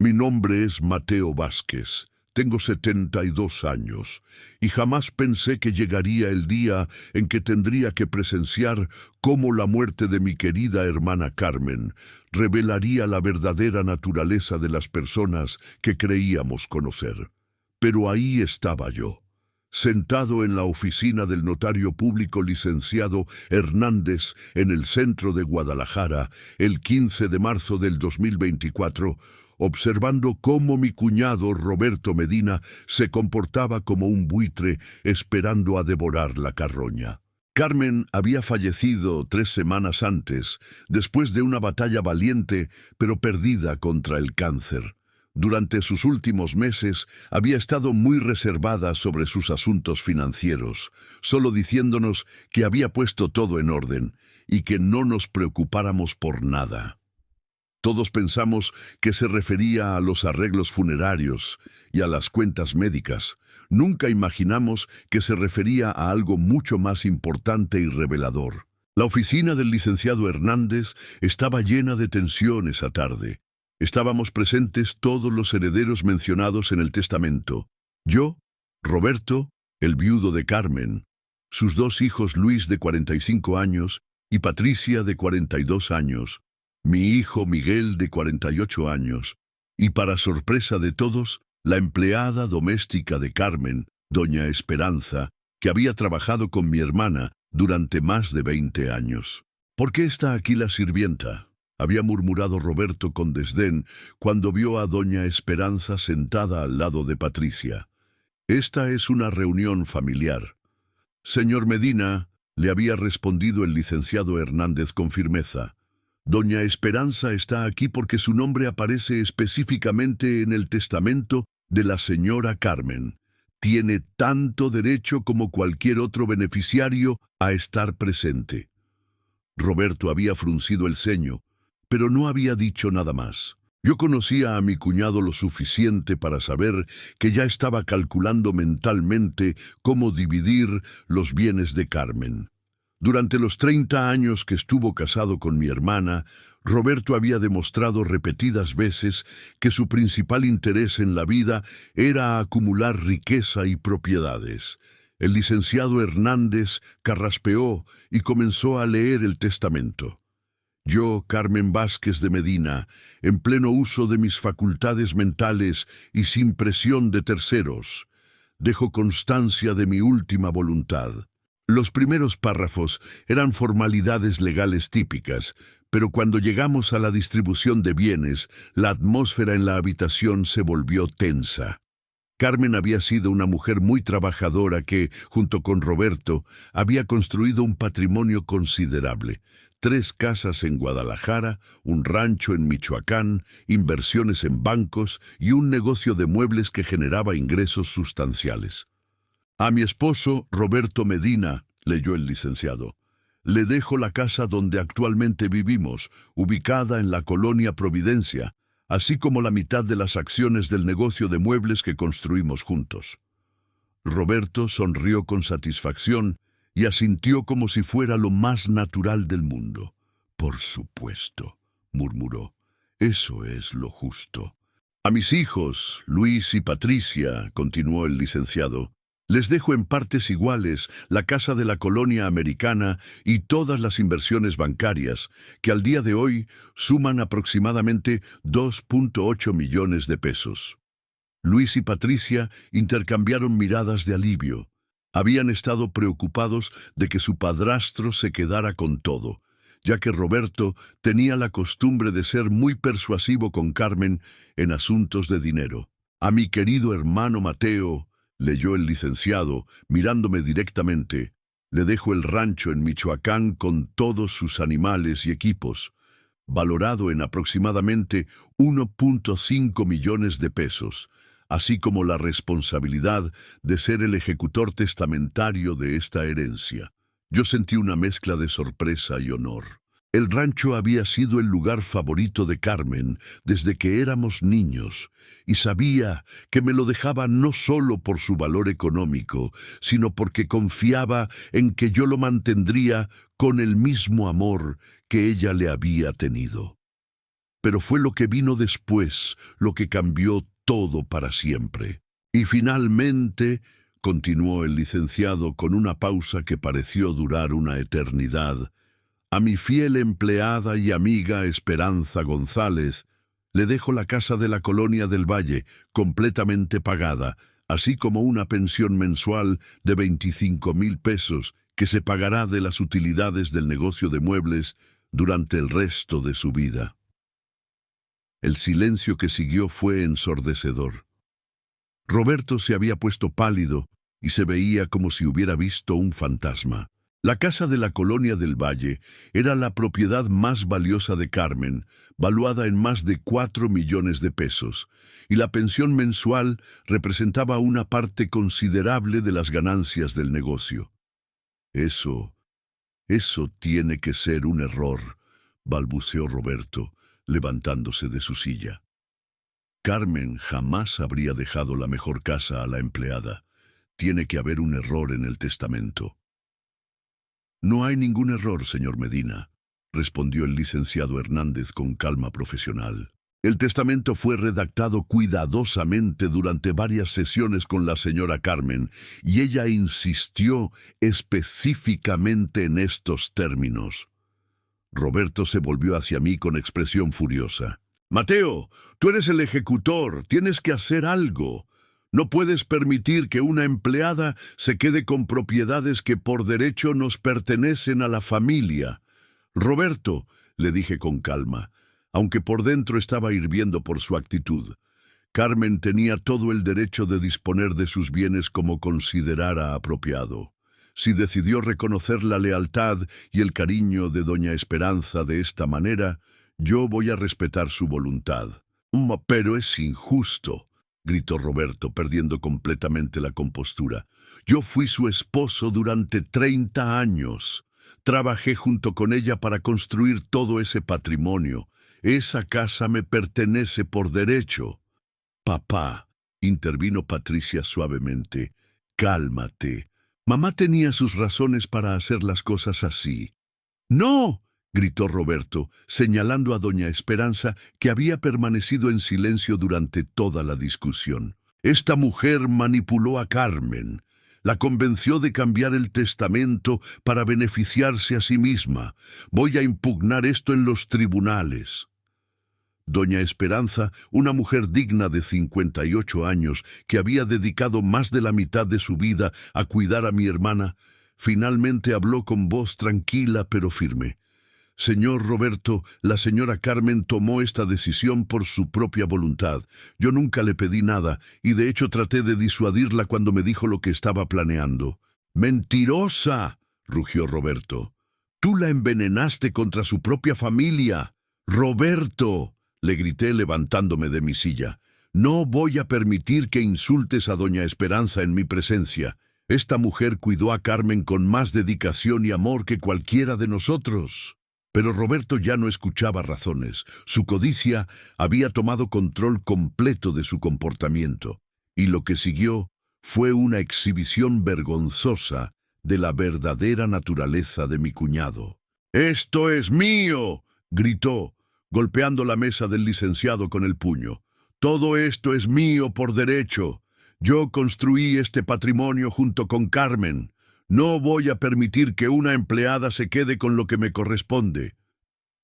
Mi nombre es Mateo Vázquez. Tengo 72 años y jamás pensé que llegaría el día en que tendría que presenciar cómo la muerte de mi querida hermana Carmen revelaría la verdadera naturaleza de las personas que creíamos conocer. Pero ahí estaba yo, sentado en la oficina del notario público licenciado Hernández en el centro de Guadalajara, el 15 de marzo del 2024, observando cómo mi cuñado Roberto Medina se comportaba como un buitre esperando a devorar la carroña. Carmen había fallecido 3 semanas antes, después de una batalla valiente pero perdida contra el cáncer. Durante sus últimos meses había estado muy reservada sobre sus asuntos financieros, solo diciéndonos que había puesto todo en orden y que no nos preocupáramos por nada. Todos pensamos que se refería a los arreglos funerarios y a las cuentas médicas. Nunca imaginamos que se refería a algo mucho más importante y revelador. La oficina del licenciado Hernández estaba llena de tensión esa tarde. Estábamos presentes todos los herederos mencionados en el testamento. Yo, Roberto, el viudo de Carmen, sus 2 hijos Luis de 45 años y Patricia de 42 años, mi hijo Miguel de 48 años, y para sorpresa de todos, la empleada doméstica de Carmen, doña Esperanza, que había trabajado con mi hermana durante más de 20 años. ¿Por qué está aquí la sirvienta?, había murmurado Roberto con desdén cuando vio a doña Esperanza sentada al lado de Patricia. Esta es una reunión familiar. Señor Medina, le había respondido el licenciado Hernández con firmeza. Doña Esperanza está aquí porque su nombre aparece específicamente en el testamento de la señora Carmen. Tiene tanto derecho como cualquier otro beneficiario a estar presente. Roberto había fruncido el ceño, pero no había dicho nada más. Yo conocía a mi cuñado lo suficiente para saber que ya estaba calculando mentalmente cómo dividir los bienes de Carmen. Durante los 30 años que estuvo casado con mi hermana, Roberto había demostrado repetidas veces que su principal interés en la vida era acumular riqueza y propiedades. El licenciado Hernández carraspeó y comenzó a leer el testamento. Yo, Carmen Vázquez de Medina, en pleno uso de mis facultades mentales y sin presión de terceros, dejo constancia de mi última voluntad. Los primeros párrafos eran formalidades legales típicas, pero cuando llegamos a la distribución de bienes, la atmósfera en la habitación se volvió tensa. Carmen había sido una mujer muy trabajadora que, junto con Roberto, había construido un patrimonio considerable. 3 casas en Guadalajara, un rancho en Michoacán, inversiones en bancos y un negocio de muebles que generaba ingresos sustanciales. A mi esposo, Roberto Medina, leyó el licenciado, le dejo la casa donde actualmente vivimos, ubicada en la colonia Providencia, así como la mitad de las acciones del negocio de muebles que construimos juntos. Roberto sonrió con satisfacción y asintió como si fuera lo más natural del mundo. Por supuesto, murmuró, eso es lo justo. A mis hijos, Luis y Patricia, continuó el licenciado, les dejo en partes iguales la casa de la colonia americana y todas las inversiones bancarias, que al día de hoy suman aproximadamente 2.8 millones de pesos. Luis y Patricia intercambiaron miradas de alivio. Habían estado preocupados de que su padrastro se quedara con todo, ya que Roberto tenía la costumbre de ser muy persuasivo con Carmen en asuntos de dinero. A mi querido hermano Mateo, leyó el licenciado, mirándome directamente, le dejo el rancho en Michoacán con todos sus animales y equipos, valorado en aproximadamente 1.5 millones de pesos, así como la responsabilidad de ser el ejecutor testamentario de esta herencia. Yo sentí una mezcla de sorpresa y honor. El rancho había sido el lugar favorito de Carmen desde que éramos niños, y sabía que me lo dejaba no solo por su valor económico, sino porque confiaba en que yo lo mantendría con el mismo amor que ella le había tenido. pero fue lo que vino después, lo que cambió todo para siempre. Y finalmente, continuó el licenciado con una pausa que pareció durar una eternidad, a mi fiel empleada y amiga Esperanza González, le dejo la casa de la Colonia del Valle, completamente pagada, así como una pensión mensual de 25,000 pesos, que se pagará de las utilidades del negocio de muebles durante el resto de su vida. El silencio que siguió fue ensordecedor. Roberto se había puesto pálido y se veía como si hubiera visto un fantasma. La casa de la Colonia del Valle era la propiedad más valiosa de Carmen, valuada en más de 4 millones de pesos, y la pensión mensual representaba una parte considerable de las ganancias del negocio. Eso tiene que ser un error, balbuceó Roberto, levantándose de su silla. Carmen jamás habría dejado la mejor casa a la empleada. Tiene que haber un error en el testamento. No hay ningún error, señor Medina, respondió el licenciado Hernández con calma profesional. El testamento fue redactado cuidadosamente durante varias sesiones con la señora Carmen, y ella insistió específicamente en estos términos. Roberto se volvió hacia mí con expresión furiosa. «Mateo, tú eres el ejecutor, tienes que hacer algo. No puedes permitir que una empleada se quede con propiedades que por derecho nos pertenecen a la familia». «Roberto», le dije con calma, aunque por dentro estaba hirviendo por su actitud, Carmen tenía todo el derecho de disponer de sus bienes como considerara apropiado. Si decidió reconocer la lealtad y el cariño de doña Esperanza de esta manera, yo voy a respetar su voluntad. «Pero es injusto», gritó Roberto, perdiendo completamente la compostura. «Yo fui su esposo durante 30 años. Trabajé junto con ella para construir todo ese patrimonio. Esa casa me pertenece por derecho». «Papá», intervino Patricia suavemente, «cálmate. Mamá tenía sus razones para hacer las cosas así». «¡No!», gritó Roberto, señalando a doña Esperanza, que había permanecido en silencio durante toda la discusión. «Esta mujer manipuló a Carmen. La convenció de cambiar el testamento para beneficiarse a sí misma. Voy a impugnar esto en los tribunales». Doña Esperanza, una mujer digna de 58 años, que había dedicado más de la mitad de su vida a cuidar a mi hermana, finalmente habló con voz tranquila pero firme. «Señor Roberto, la señora Carmen tomó esta decisión por su propia voluntad. Yo nunca le pedí nada, y de hecho traté de disuadirla cuando me dijo lo que estaba planeando». «¡Mentirosa!», rugió Roberto. «Tú la envenenaste contra su propia familia». «Roberto», le grité levantándome de mi silla, «no voy a permitir que insultes a doña Esperanza en mi presencia. Esta mujer cuidó a Carmen con más dedicación y amor que cualquiera de nosotros». Pero Roberto ya no escuchaba razones. Su codicia había tomado control completo de su comportamiento, y lo que siguió fue una exhibición vergonzosa de la verdadera naturaleza de mi cuñado. «¡Esto es mío!», gritó, golpeando la mesa del licenciado con el puño. «Todo esto es mío por derecho. Yo construí este patrimonio junto con Carmen. No voy a permitir que una empleada se quede con lo que me corresponde».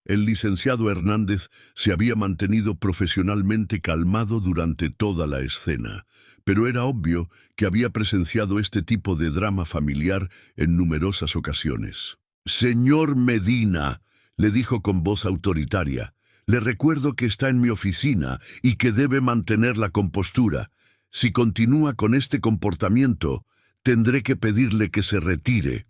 El licenciado Hernández se había mantenido profesionalmente calmado durante toda la escena, pero era obvio que había presenciado este tipo de drama familiar en numerosas ocasiones. «Señor Medina», le dijo con voz autoritaria, «le recuerdo que está en mi oficina y que debe mantener la compostura. Si continúa con este comportamiento, tendré que pedirle que se retire».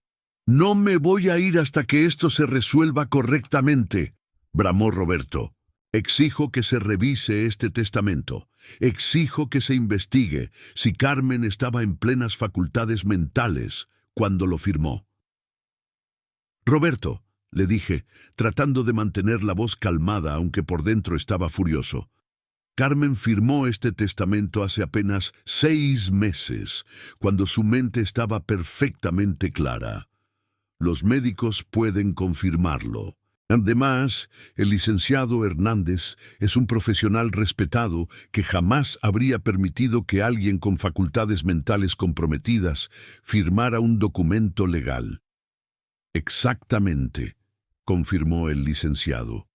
«No me voy a ir hasta que esto se resuelva correctamente», bramó Roberto. «Exijo que se revise este testamento. Exijo que se investigue si Carmen estaba en plenas facultades mentales cuando lo firmó». «Roberto», le dije, tratando de mantener la voz calmada aunque por dentro estaba furioso, «Carmen firmó este testamento hace apenas 6 meses, cuando su mente estaba perfectamente clara. Los médicos pueden confirmarlo. Además, el licenciado Hernández es un profesional respetado que jamás habría permitido que alguien con facultades mentales comprometidas firmara un documento legal. Exactamente, confirmó el licenciado.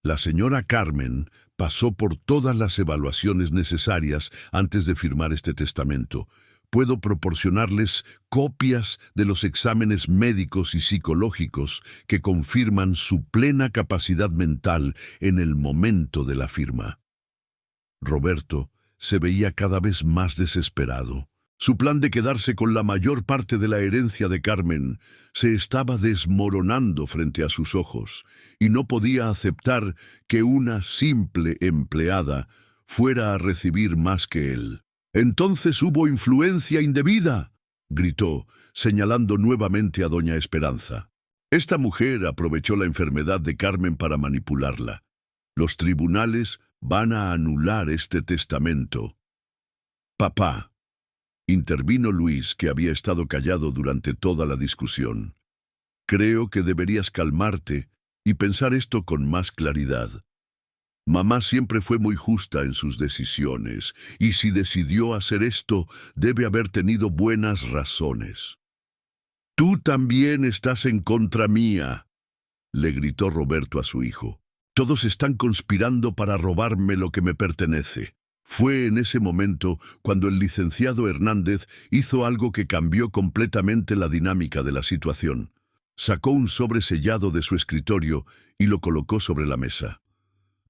La señora Carmen pasó por todas las evaluaciones necesarias antes de firmar este testamento. Puedo proporcionarles copias de los exámenes médicos y psicológicos que confirman su plena capacidad mental en el momento de la firma. Roberto se veía cada vez más desesperado. Su plan de quedarse con la mayor parte de la herencia de Carmen se estaba desmoronando frente a sus ojos, y no podía aceptar que una simple empleada fuera a recibir más que él. «Entonces hubo influencia indebida», gritó, señalando nuevamente a doña Esperanza. Esta mujer aprovechó la enfermedad de Carmen para manipularla. Los tribunales van a anular este testamento. «Papá», intervino Luis, que había estado callado durante toda la discusión. «Creo que deberías calmarte y pensar esto con más claridad. Mamá siempre fue muy justa en sus decisiones, y si decidió hacer esto, debe haber tenido buenas razones». «Tú también estás en contra mía», le gritó Roberto a su hijo. «Todos están conspirando para robarme lo que me pertenece». Fue en ese momento cuando el licenciado Hernández hizo algo que cambió completamente la dinámica de la situación. Sacó un sobre sellado de su escritorio y lo colocó sobre la mesa.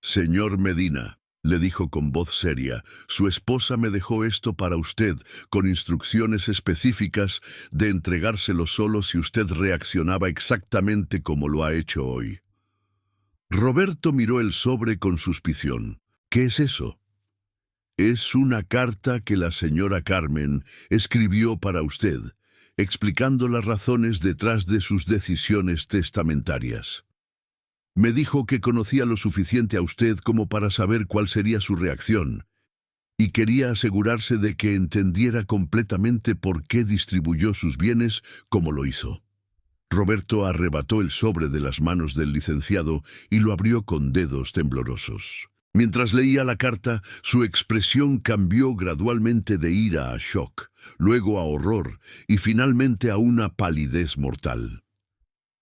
«Señor Medina», le dijo con voz seria, «su esposa me dejó esto para usted, con instrucciones específicas de entregárselo solo si usted reaccionaba exactamente como lo ha hecho hoy». Roberto miró el sobre con suspición. «¿Qué es eso?» «Es una carta que la señora Carmen escribió para usted, explicando las razones detrás de sus decisiones testamentarias. Me dijo que conocía lo suficiente a usted como para saber cuál sería su reacción, y quería asegurarse de que entendiera completamente por qué distribuyó sus bienes como lo hizo». Roberto arrebató el sobre de las manos del licenciado y lo abrió con dedos temblorosos. Mientras leía la carta, su expresión cambió gradualmente de ira a shock, luego a horror y finalmente a una palidez mortal.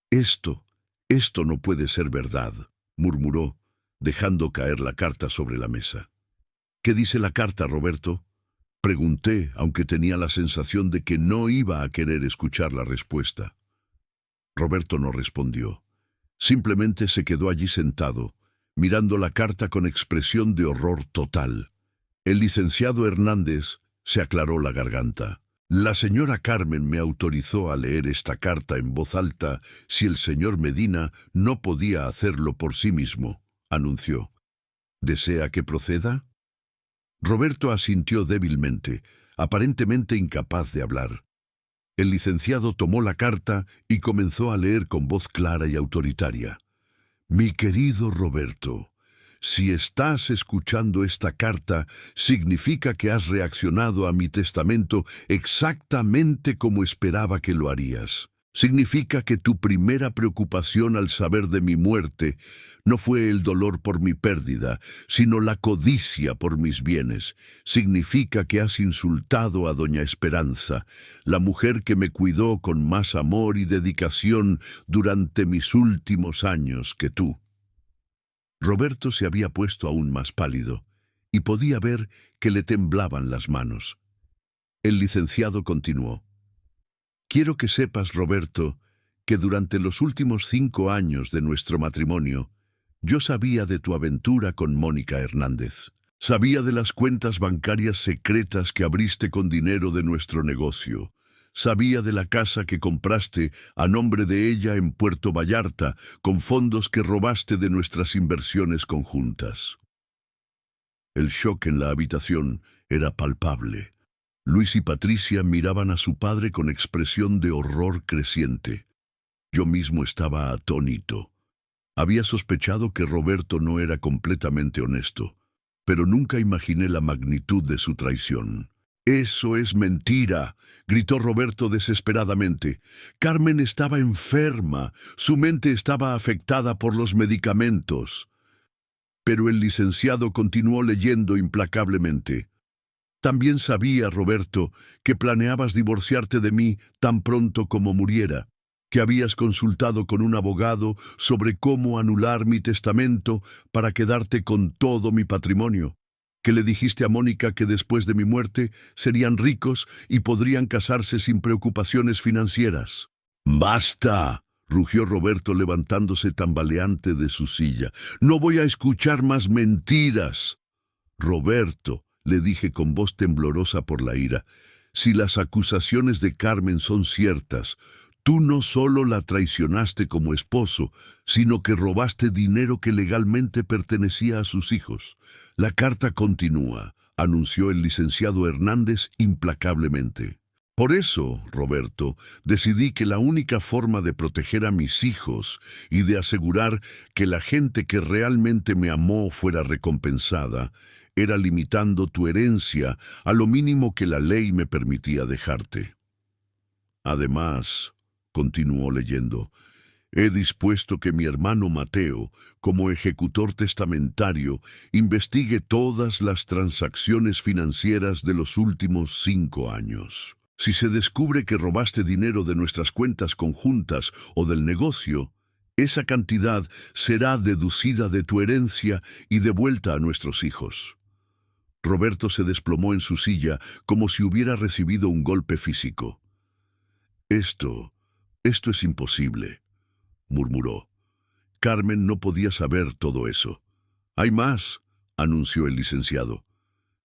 Esto no puede ser verdad», murmuró, dejando caer la carta sobre la mesa. «¿Qué dice la carta, Roberto?», pregunté, aunque tenía la sensación de que no iba a querer escuchar la respuesta. Roberto no respondió. Simplemente se quedó allí sentado, mirando la carta con expresión de horror total. El licenciado Hernández se aclaró la garganta. «La señora Carmen me autorizó a leer esta carta en voz alta si el señor Medina no podía hacerlo por sí mismo», anunció. «¿Desea que proceda?». Roberto asintió débilmente, aparentemente incapaz de hablar. El licenciado tomó la carta y comenzó a leer con voz clara y autoritaria. «Mi querido Roberto, si estás escuchando esta carta, significa que has reaccionado a mi testamento exactamente como esperaba que lo harías. Significa que tu primera preocupación al saber de mi muerte no fue el dolor por mi pérdida, sino la codicia por mis bienes. Significa que has insultado a doña Esperanza, la mujer que me cuidó con más amor y dedicación durante mis últimos años que tú». Roberto se había puesto aún más pálido, y podía ver que le temblaban las manos. El licenciado continuó. «Quiero que sepas, Roberto, que durante los últimos 5 años de nuestro matrimonio, yo sabía de tu aventura con Mónica Hernández. Sabía de las cuentas bancarias secretas que abriste con dinero de nuestro negocio. Sabía de la casa que compraste a nombre de ella en Puerto Vallarta, con fondos que robaste de nuestras inversiones conjuntas». El shock en la habitación era palpable. Luis y Patricia miraban a su padre con expresión de horror creciente. Yo mismo estaba atónito. Había sospechado que Roberto no era completamente honesto, pero nunca imaginé la magnitud de su traición. Eso es mentira, gritó Roberto desesperadamente. Carmen estaba enferma, su mente estaba afectada por los medicamentos. Pero el licenciado continuó leyendo implacablemente. También sabía, Roberto, que planeabas divorciarte de mí tan pronto como muriera, que habías consultado con un abogado sobre cómo anular mi testamento para quedarte con todo mi patrimonio, que le dijiste a Mónica que después de mi muerte serían ricos y podrían casarse sin preocupaciones financieras. ¡Basta!, rugió Roberto levantándose tambaleante de su silla. «No voy a escuchar más mentiras». «Roberto», le dije con voz temblorosa por la ira, «si las acusaciones de Carmen son ciertas, tú no solo la traicionaste como esposo, sino que robaste dinero que legalmente pertenecía a sus hijos. La carta continúa», anunció el licenciado Hernández implacablemente. «Por eso, Roberto, decidí que la única forma de proteger a mis hijos y de asegurar que la gente que realmente me amó fuera recompensada era limitando tu herencia a lo mínimo que la ley me permitía dejarte. Además», continuó leyendo, «he dispuesto que mi hermano Mateo, como ejecutor testamentario, investigue todas las transacciones financieras de los últimos 5 años. Si se descubre que robaste dinero de nuestras cuentas conjuntas o del negocio, esa cantidad será deducida de tu herencia y devuelta a nuestros hijos». Roberto se desplomó en su silla como si hubiera recibido un golpe físico. Esto es imposible», murmuró. «Carmen no podía saber todo eso». «Hay más», anunció el licenciado.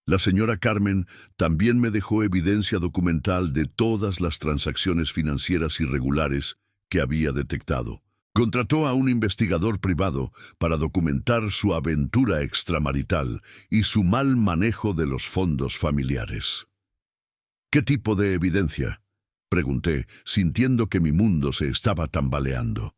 «La señora Carmen también me dejó evidencia documental de todas las transacciones financieras irregulares que había detectado. Contrató a un investigador privado para documentar su aventura extramarital y su mal manejo de los fondos familiares». «¿Qué tipo de evidencia?», pregunté, sintiendo que mi mundo se estaba tambaleando.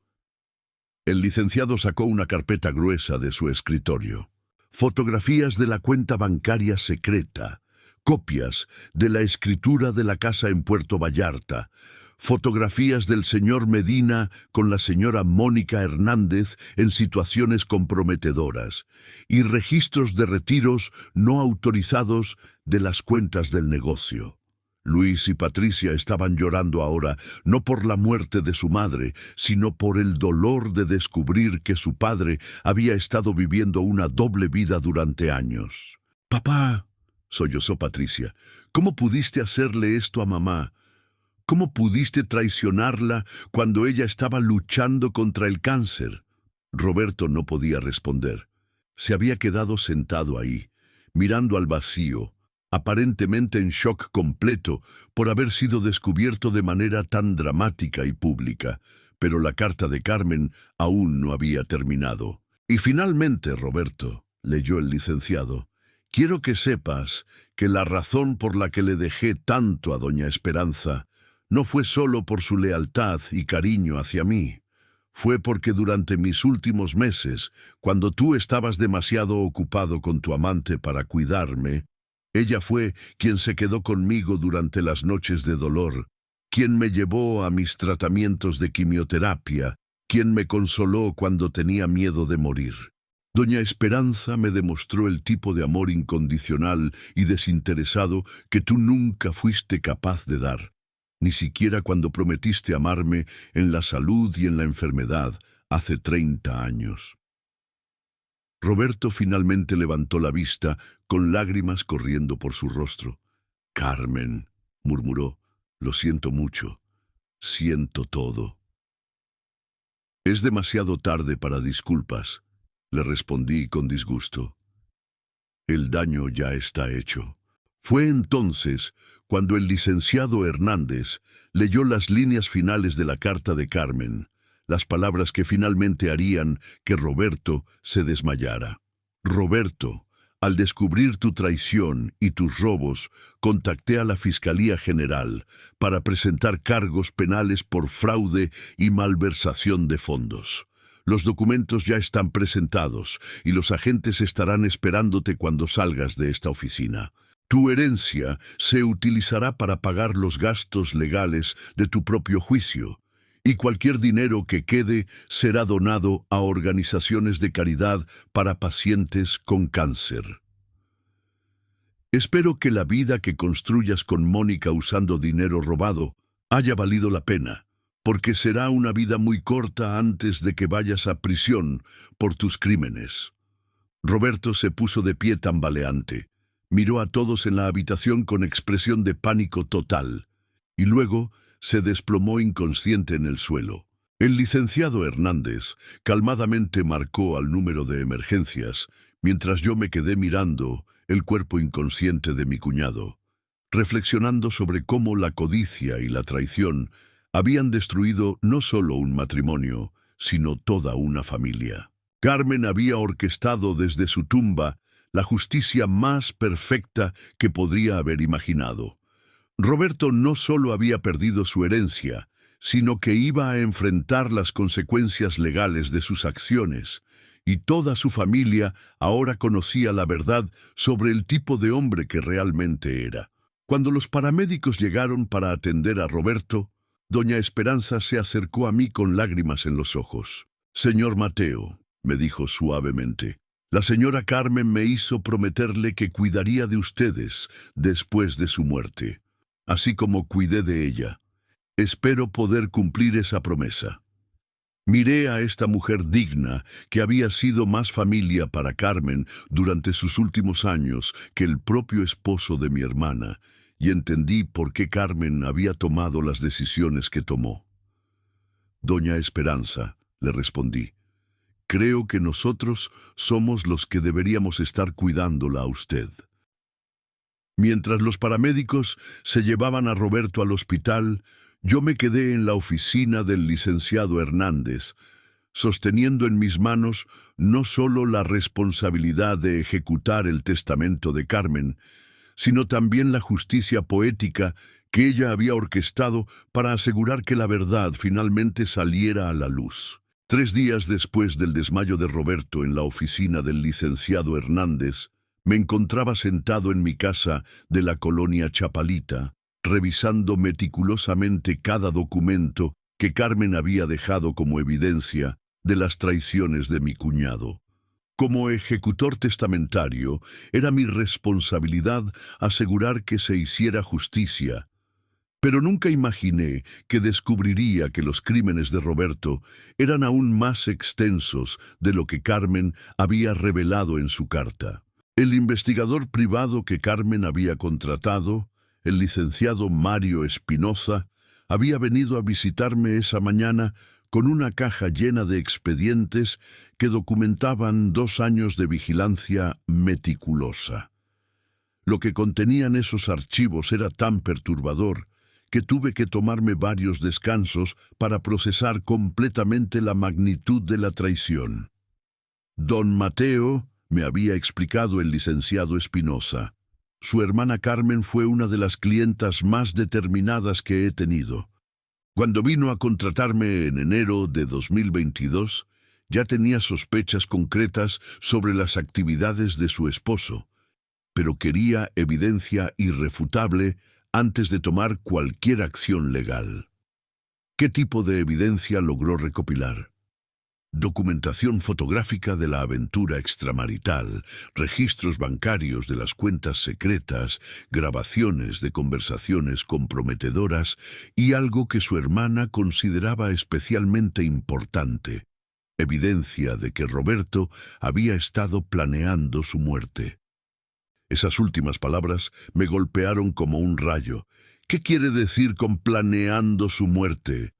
El licenciado sacó una carpeta gruesa de su escritorio. Fotografías de la cuenta bancaria secreta, copias de la escritura de la casa en Puerto Vallarta, fotografías del señor Medina con la señora Mónica Hernández en situaciones comprometedoras y registros de retiros no autorizados de las cuentas del negocio. Luis y Patricia estaban llorando ahora, no por la muerte de su madre, sino por el dolor de descubrir que su padre había estado viviendo una doble vida durante años. «Papá», sollozó Patricia, «¿cómo pudiste hacerle esto a mamá? ¿Cómo pudiste traicionarla cuando ella estaba luchando contra el cáncer?» Roberto no podía responder. Se había quedado sentado ahí, mirando al vacío, aparentemente en shock completo por haber sido descubierto de manera tan dramática y pública, pero la carta de Carmen aún no había terminado. «Y finalmente, Roberto», leyó el licenciado, «quiero que sepas que la razón por la que le dejé tanto a doña Esperanza no fue solo por su lealtad y cariño hacia mí. Fue porque durante mis últimos meses, cuando tú estabas demasiado ocupado con tu amante para cuidarme, ella fue quien se quedó conmigo durante las noches de dolor, quien me llevó a mis tratamientos de quimioterapia, quien me consoló cuando tenía miedo de morir. Doña Esperanza me demostró el tipo de amor incondicional y desinteresado que tú nunca fuiste capaz de dar, ni siquiera cuando prometiste amarme en la salud y en la enfermedad hace 30 años. Roberto finalmente levantó la vista, con lágrimas corriendo por su rostro. «Carmen», murmuró, «lo siento mucho. Siento todo». «Es demasiado tarde para disculpas», le respondí con disgusto. «El daño ya está hecho». Fue entonces cuando el licenciado Hernández leyó las líneas finales de la carta de Carmen, las palabras que finalmente harían que Roberto se desmayara. «Roberto, al descubrir tu traición y tus robos, contacté a la Fiscalía General para presentar cargos penales por fraude y malversación de fondos. Los documentos ya están presentados y los agentes estarán esperándote cuando salgas de esta oficina. Tu herencia se utilizará para pagar los gastos legales de tu propio juicio, y cualquier dinero que quede será donado a organizaciones de caridad para pacientes con cáncer. Espero que la vida que construyas con Mónica usando dinero robado haya valido la pena, porque será una vida muy corta antes de que vayas a prisión por tus crímenes. Roberto se puso de pie tambaleante, miró a todos en la habitación con expresión de pánico total, y luego se desplomó inconsciente en el suelo. El licenciado Hernández calmadamente marcó al número de emergencias, mientras yo me quedé mirando el cuerpo inconsciente de mi cuñado, reflexionando sobre cómo la codicia y la traición habían destruido no solo un matrimonio, sino toda una familia. Carmen había orquestado desde su tumba la justicia más perfecta que podría haber imaginado. Roberto no solo había perdido su herencia, sino que iba a enfrentar las consecuencias legales de sus acciones, y toda su familia ahora conocía la verdad sobre el tipo de hombre que realmente era. Cuando los paramédicos llegaron para atender a Roberto, doña Esperanza se acercó a mí con lágrimas en los ojos. «Señor Mateo», me dijo suavemente, «la señora Carmen me hizo prometerle que cuidaría de ustedes después de su muerte, así como cuidé de ella. Espero poder cumplir esa promesa». Miré a esta mujer digna, que había sido más familia para Carmen durante sus últimos años que el propio esposo de mi hermana, y entendí por qué Carmen había tomado las decisiones que tomó. «Doña Esperanza», le respondí, «creo que nosotros somos los que deberíamos estar cuidándola a usted». Mientras los paramédicos se llevaban a Roberto al hospital, yo me quedé en la oficina del licenciado Hernández, sosteniendo en mis manos no solo la responsabilidad de ejecutar el testamento de Carmen, sino también la justicia poética que ella había orquestado para asegurar que la verdad finalmente saliera a la luz. 3 días después del desmayo de Roberto en la oficina del licenciado Hernández, me encontraba sentado en mi casa de la colonia Chapalita, revisando meticulosamente cada documento que Carmen había dejado como evidencia de las traiciones de mi cuñado. Como ejecutor testamentario, era mi responsabilidad asegurar que se hiciera justicia, pero nunca imaginé que descubriría que los crímenes de Roberto eran aún más extensos de lo que Carmen había revelado en su carta. El investigador privado que Carmen había contratado, el licenciado Mario Espinoza, había venido a visitarme esa mañana con una caja llena de expedientes que documentaban 2 años de vigilancia meticulosa. Lo que contenían esos archivos era tan perturbador que tuve que tomarme varios descansos para procesar completamente la magnitud de la traición. Don Mateo, me había explicado el licenciado Espinoza, su hermana Carmen fue una de las clientas más determinadas que he tenido. Cuando vino a contratarme en enero de 2022, ya tenía sospechas concretas sobre las actividades de su esposo, pero quería evidencia irrefutable antes de tomar cualquier acción legal. ¿Qué tipo de evidencia logró recopilar? Documentación fotográfica de la aventura extramarital, registros bancarios de las cuentas secretas, grabaciones de conversaciones comprometedoras y algo que su hermana consideraba especialmente importante: evidencia de que Roberto había estado planeando su muerte. Esas últimas palabras me golpearon como un rayo. ¿Qué quiere decir con planeando su muerte?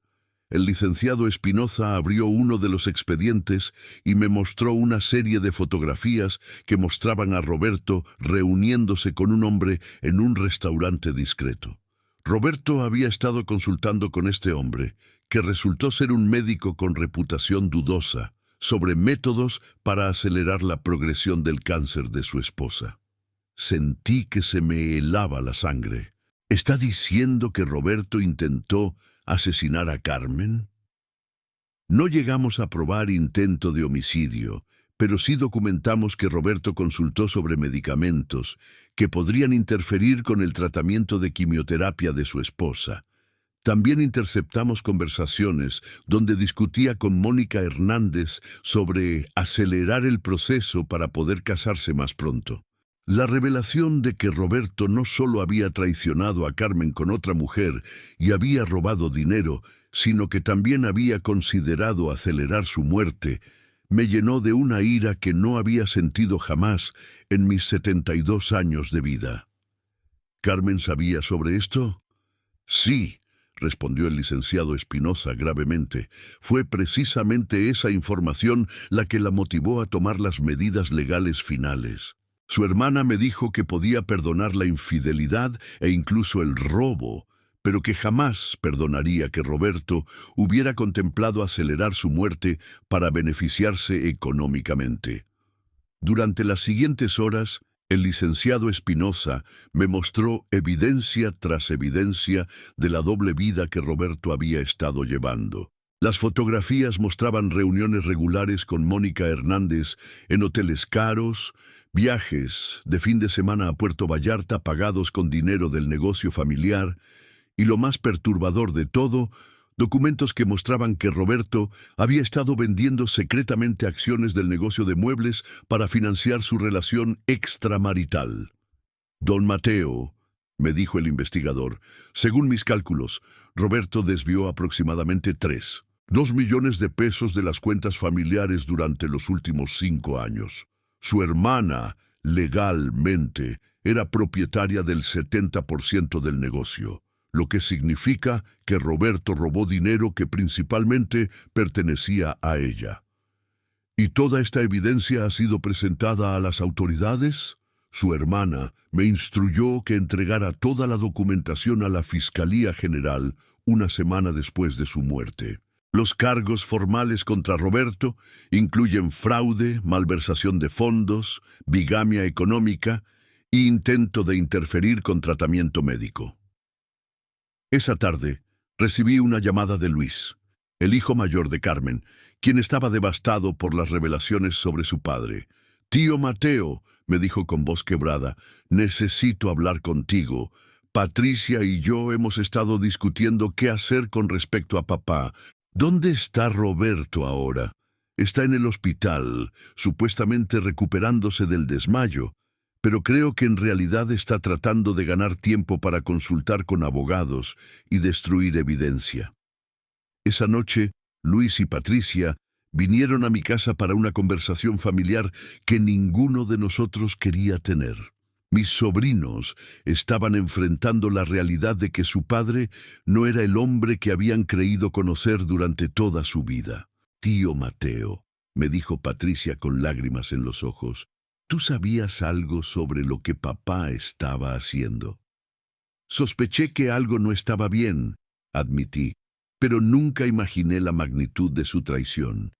El licenciado Espinoza abrió uno de los expedientes y me mostró una serie de fotografías que mostraban a Roberto reuniéndose con un hombre en un restaurante discreto. Roberto había estado consultando con este hombre, que resultó ser un médico con reputación dudosa, sobre métodos para acelerar la progresión del cáncer de su esposa. Sentí que se me helaba la sangre. ¿Está diciendo que Roberto intentó asesinar a Carmen? No llegamos a probar intento de homicidio, pero sí documentamos que Roberto consultó sobre medicamentos que podrían interferir con el tratamiento de quimioterapia de su esposa. También interceptamos conversaciones donde discutía con Mónica Hernández sobre acelerar el proceso para poder casarse más pronto. La revelación de que Roberto no solo había traicionado a Carmen con otra mujer y había robado dinero, sino que también había considerado acelerar su muerte, me llenó de una ira que no había sentido jamás en mis 72 años de vida. ¿Carmen sabía sobre esto? Sí, respondió el licenciado Espinosa gravemente. Fue precisamente esa información la que la motivó a tomar las medidas legales finales. Su hermana me dijo que podía perdonar la infidelidad e incluso el robo, pero que jamás perdonaría que Roberto hubiera contemplado acelerar su muerte para beneficiarse económicamente. Durante las siguientes horas, el licenciado Espinosa me mostró evidencia tras evidencia de la doble vida que Roberto había estado llevando. Las fotografías mostraban reuniones regulares con Mónica Hernández en hoteles caros, viajes de fin de semana a Puerto Vallarta pagados con dinero del negocio familiar, y lo más perturbador de todo, documentos que mostraban que Roberto había estado vendiendo secretamente acciones del negocio de muebles para financiar su relación extramarital. Don Mateo, me dijo el investigador, según mis cálculos, Roberto desvió aproximadamente 2 millones de pesos de las cuentas familiares durante los últimos 5 años. Su hermana, legalmente, era propietaria del 70% del negocio, lo que significa que Roberto robó dinero que principalmente pertenecía a ella. ¿Y toda esta evidencia ha sido presentada a las autoridades? Su hermana me instruyó que entregara toda la documentación a la Fiscalía General una semana después de su muerte. Los cargos formales contra Roberto incluyen fraude, malversación de fondos, bigamia económica e intento de interferir con tratamiento médico. Esa tarde recibí una llamada de Luis, el hijo mayor de Carmen, quien estaba devastado por las revelaciones sobre su padre. «Tío Mateo», me dijo con voz quebrada, «necesito hablar contigo. Patricia y yo hemos estado discutiendo qué hacer con respecto a papá. ¿Dónde está Roberto ahora? Está en el hospital, supuestamente recuperándose del desmayo, pero creo que en realidad está tratando de ganar tiempo para consultar con abogados y destruir evidencia». Esa noche, Luis y Patricia vinieron a mi casa para una conversación familiar que ninguno de nosotros quería tener. Mis sobrinos estaban enfrentando la realidad de que su padre no era el hombre que habían creído conocer durante toda su vida. «Tío Mateo», me dijo Patricia con lágrimas en los ojos, «¿tú sabías algo sobre lo que papá estaba haciendo?» «Sospeché que algo no estaba bien», admití, «pero nunca imaginé la magnitud de su traición.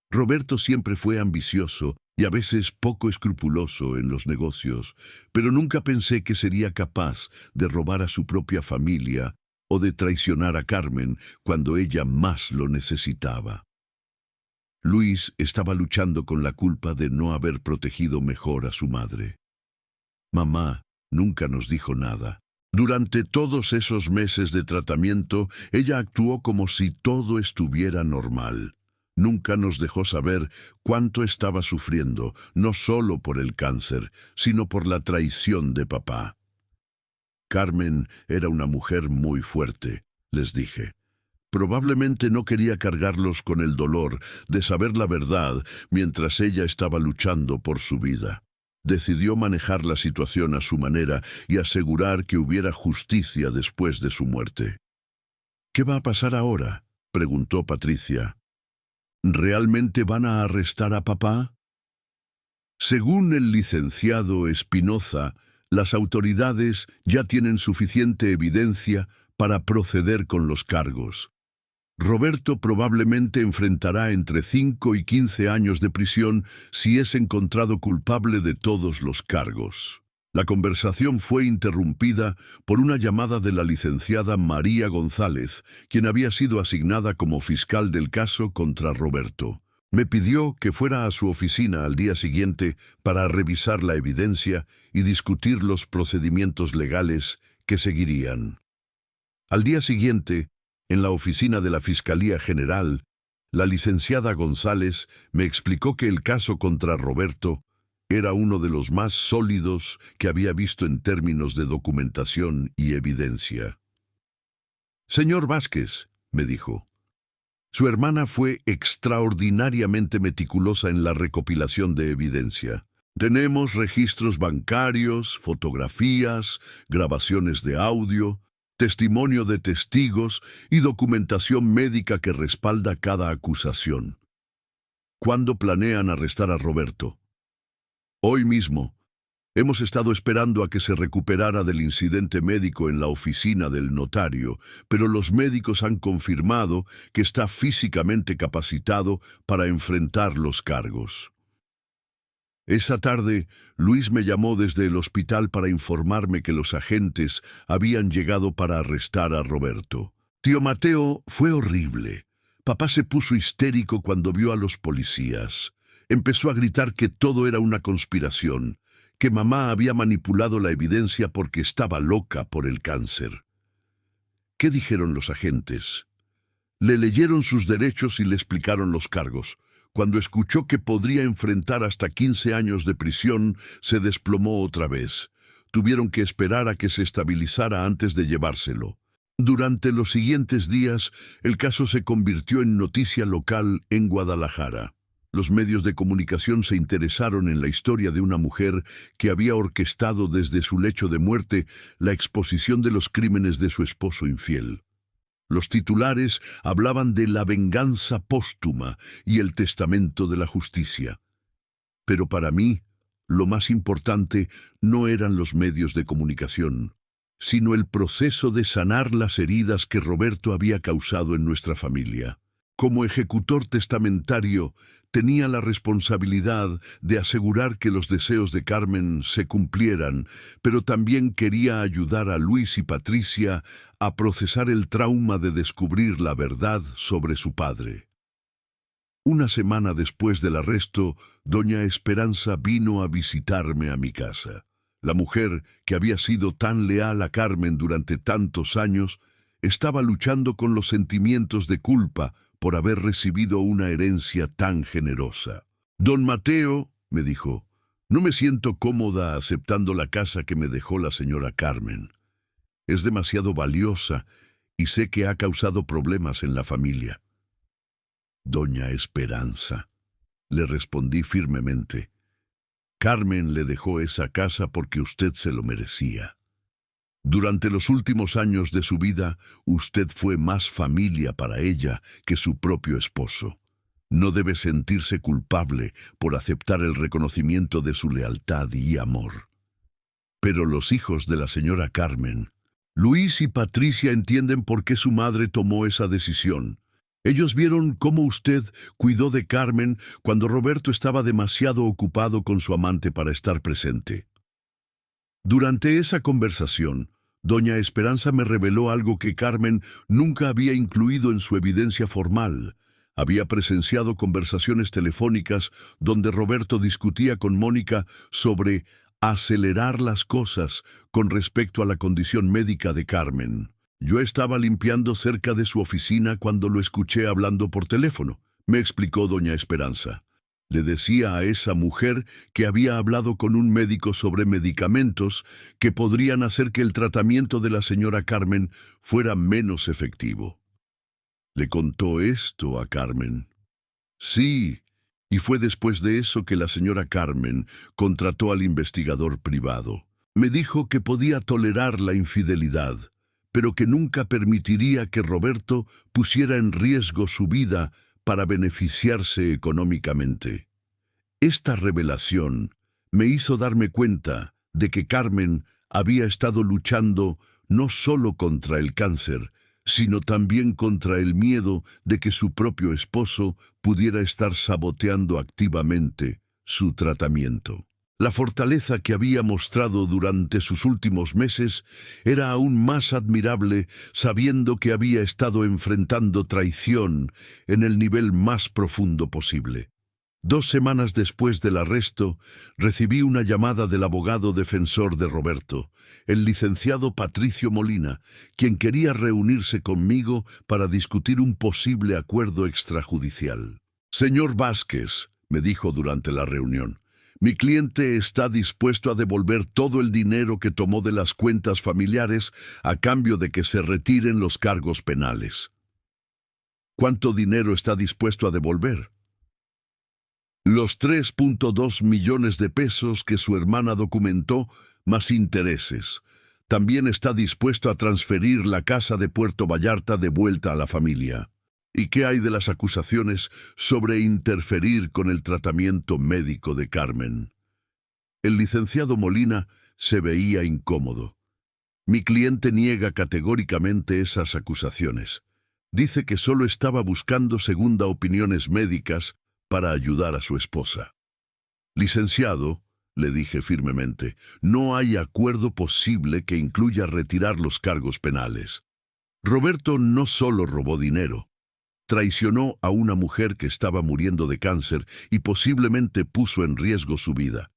Roberto siempre fue ambicioso y a veces poco escrupuloso en los negocios, pero nunca pensé que sería capaz de robar a su propia familia o de traicionar a Carmen cuando ella más lo necesitaba». Luis estaba luchando con la culpa de no haber protegido mejor a su madre. Mamá nunca nos dijo nada. Durante todos esos meses de tratamiento, ella actuó como si todo estuviera normal. Nunca nos dejó saber cuánto estaba sufriendo, no solo por el cáncer, sino por la traición de papá. Carmen era una mujer muy fuerte, les dije. Probablemente no quería cargarlos con el dolor de saber la verdad mientras ella estaba luchando por su vida. Decidió manejar la situación a su manera y asegurar que hubiera justicia después de su muerte. «¿Qué va a pasar ahora?», preguntó Patricia. «¿Realmente van a arrestar a papá?». Según el licenciado Espinosa, las autoridades ya tienen suficiente evidencia para proceder con los cargos. Roberto probablemente enfrentará entre 5 y 15 años de prisión si es encontrado culpable de todos los cargos. La conversación fue interrumpida por una llamada de la licenciada María González, quien había sido asignada como fiscal del caso contra Roberto. Me pidió que fuera a su oficina al día siguiente para revisar la evidencia y discutir los procedimientos legales que seguirían. Al día siguiente, en la oficina de la Fiscalía General, la licenciada González me explicó que el caso contra Roberto era uno de los más sólidos que había visto en términos de documentación y evidencia. «Señor Vázquez», me dijo, «su hermana fue extraordinariamente meticulosa en la recopilación de evidencia. Tenemos registros bancarios, fotografías, grabaciones de audio, testimonio de testigos y documentación médica que respalda cada acusación. ¿Cuándo planean arrestar a Roberto?» «Hoy mismo. Hemos estado esperando a que se recuperara del incidente médico en la oficina del notario, pero los médicos han confirmado que está físicamente capacitado para enfrentar los cargos». Esa tarde, Luis me llamó desde el hospital para informarme que los agentes habían llegado para arrestar a Roberto. «Tío Mateo, fue horrible. Papá se puso histérico cuando vio a los policías. Empezó a gritar que todo era una conspiración, que mamá había manipulado la evidencia porque estaba loca por el cáncer». ¿Qué dijeron los agentes? Le leyeron sus derechos y le explicaron los cargos. Cuando escuchó que podría enfrentar hasta 15 años de prisión, se desplomó otra vez. Tuvieron que esperar a que se estabilizara antes de llevárselo. Durante los siguientes días, el caso se convirtió en noticia local en Guadalajara. Los medios de comunicación se interesaron en la historia de una mujer que había orquestado desde su lecho de muerte la exposición de los crímenes de su esposo infiel. Los titulares hablaban de la venganza póstuma y el testamento de la justicia. Pero para mí, lo más importante no eran los medios de comunicación, sino el proceso de sanar las heridas que Roberto había causado en nuestra familia. Como ejecutor testamentario, tenía la responsabilidad de asegurar que los deseos de Carmen se cumplieran, pero también quería ayudar a Luis y Patricia a procesar el trauma de descubrir la verdad sobre su padre. Una semana después del arresto, doña Esperanza vino a visitarme a mi casa. La mujer, que había sido tan leal a Carmen durante tantos años, estaba luchando con los sentimientos de culpa por haber recibido una herencia tan generosa. «Don Mateo», me dijo, «no me siento cómoda aceptando la casa que me dejó la señora Carmen. Es demasiado valiosa y sé que ha causado problemas en la familia». «Doña Esperanza», le respondí firmemente, «Carmen le dejó esa casa porque usted se lo merecía. Durante los últimos años de su vida, usted fue más familia para ella que su propio esposo. No debe sentirse culpable por aceptar el reconocimiento de su lealtad y amor». Pero los hijos de la señora Carmen, Luis y Patricia, entienden por qué su madre tomó esa decisión. Ellos vieron cómo usted cuidó de Carmen cuando Roberto estaba demasiado ocupado con su amante para estar presente. Durante esa conversación, doña Esperanza me reveló algo que Carmen nunca había incluido en su evidencia formal. Había presenciado conversaciones telefónicas donde Roberto discutía con Mónica sobre acelerar las cosas con respecto a la condición médica de Carmen. Yo estaba limpiando cerca de su oficina cuando lo escuché hablando por teléfono, me explicó doña Esperanza. Le decía a esa mujer que había hablado con un médico sobre medicamentos que podrían hacer que el tratamiento de la señora Carmen fuera menos efectivo. ¿Le contó esto a Carmen? Sí, y fue después de eso que la señora Carmen contrató al investigador privado. Me dijo que podía tolerar la infidelidad, pero que nunca permitiría que Roberto pusiera en riesgo su vida para beneficiarse económicamente. Esta revelación me hizo darme cuenta de que Carmen había estado luchando no solo contra el cáncer, sino también contra el miedo de que su propio esposo pudiera estar saboteando activamente su tratamiento. La fortaleza que había mostrado durante sus últimos meses era aún más admirable sabiendo que había estado enfrentando traición en el nivel más profundo posible. 2 semanas después del arresto, recibí una llamada del abogado defensor de Roberto, el licenciado Patricio Molina, quien quería reunirse conmigo para discutir un posible acuerdo extrajudicial. Señor Vázquez, me dijo durante la reunión, mi cliente está dispuesto a devolver todo el dinero que tomó de las cuentas familiares a cambio de que se retiren los cargos penales. ¿Cuánto dinero está dispuesto a devolver? Los 3.2 millones de pesos que su hermana documentó, más intereses. También está dispuesto a transferir la casa de Puerto Vallarta de vuelta a la familia. ¿Y qué hay de las acusaciones sobre interferir con el tratamiento médico de Carmen? El licenciado Molina se veía incómodo. Mi cliente niega categóricamente esas acusaciones. Dice que solo estaba buscando segunda opiniones médicas para ayudar a su esposa. Licenciado, le dije firmemente, no hay acuerdo posible que incluya retirar los cargos penales. Roberto no solo robó dinero, traicionó a una mujer que estaba muriendo de cáncer y posiblemente puso en riesgo su vida.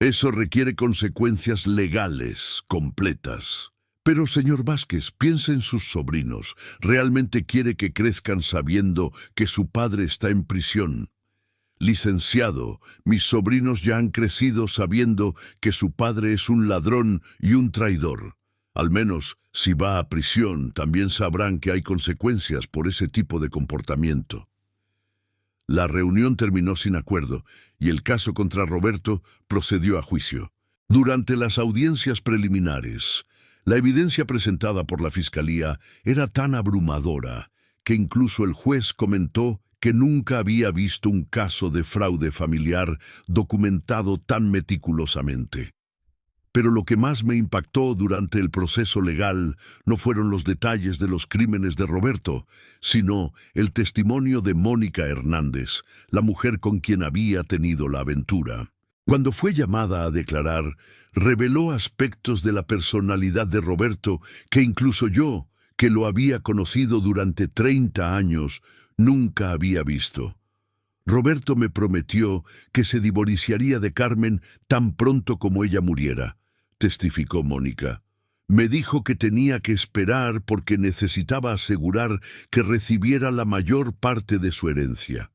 Eso requiere consecuencias legales completas. Pero, señor Vázquez, piense en sus sobrinos. ¿Realmente quiere que crezcan sabiendo que su padre está en prisión? Licenciado, mis sobrinos ya han crecido sabiendo que su padre es un ladrón y un traidor. Al menos, si va a prisión, también sabrán que hay consecuencias por ese tipo de comportamiento. La reunión terminó sin acuerdo y el caso contra Roberto procedió a juicio. Durante las audiencias preliminares, la evidencia presentada por la Fiscalía era tan abrumadora que incluso el juez comentó que nunca había visto un caso de fraude familiar documentado tan meticulosamente. Pero lo que más me impactó durante el proceso legal no fueron los detalles de los crímenes de Roberto, sino el testimonio de Mónica Hernández, la mujer con quien había tenido la aventura. Cuando fue llamada a declarar, reveló aspectos de la personalidad de Roberto que incluso yo, que lo había conocido durante 30 años, nunca había visto. Roberto me prometió que se divorciaría de Carmen tan pronto como ella muriera, testificó Mónica. Me dijo que tenía que esperar porque necesitaba asegurar que recibiera la mayor parte de su herencia.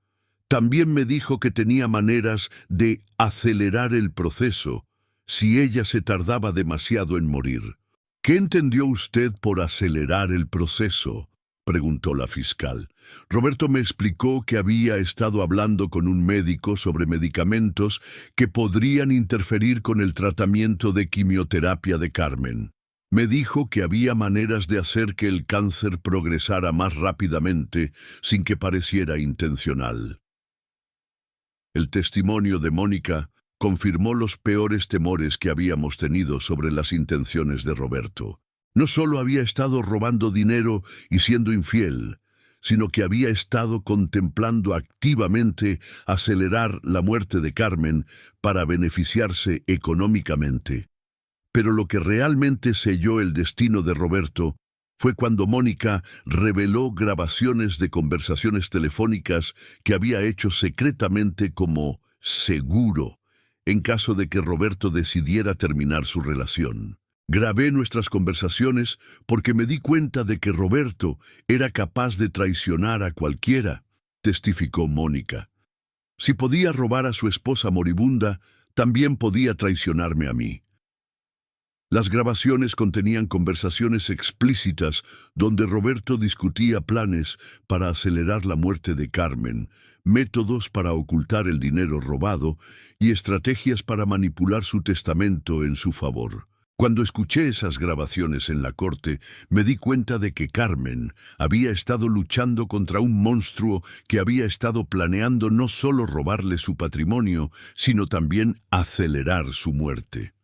También me dijo que tenía maneras de acelerar el proceso si ella se tardaba demasiado en morir. ¿Qué entendió usted por acelerar el proceso?, preguntó la fiscal. Roberto me explicó que había estado hablando con un médico sobre medicamentos que podrían interferir con el tratamiento de quimioterapia de Carmen. Me dijo que había maneras de hacer que el cáncer progresara más rápidamente sin que pareciera intencional. El testimonio de Mónica confirmó los peores temores que habíamos tenido sobre las intenciones de Roberto. No solo había estado robando dinero y siendo infiel, sino que había estado contemplando activamente acelerar la muerte de Carmen para beneficiarse económicamente. Pero lo que realmente selló el destino de Roberto fue cuando Mónica reveló grabaciones de conversaciones telefónicas que había hecho secretamente como seguro en caso de que Roberto decidiera terminar su relación. Grabé nuestras conversaciones porque me di cuenta de que Roberto era capaz de traicionar a cualquiera, testificó Mónica. Si podía robar a su esposa moribunda, también podía traicionarme a mí. Las grabaciones contenían conversaciones explícitas donde Roberto discutía planes para acelerar la muerte de Carmen, métodos para ocultar el dinero robado y estrategias para manipular su testamento en su favor. Cuando escuché esas grabaciones en la corte, me di cuenta de que Carmen había estado luchando contra un monstruo que había estado planeando no solo robarle su patrimonio, sino también acelerar su muerte.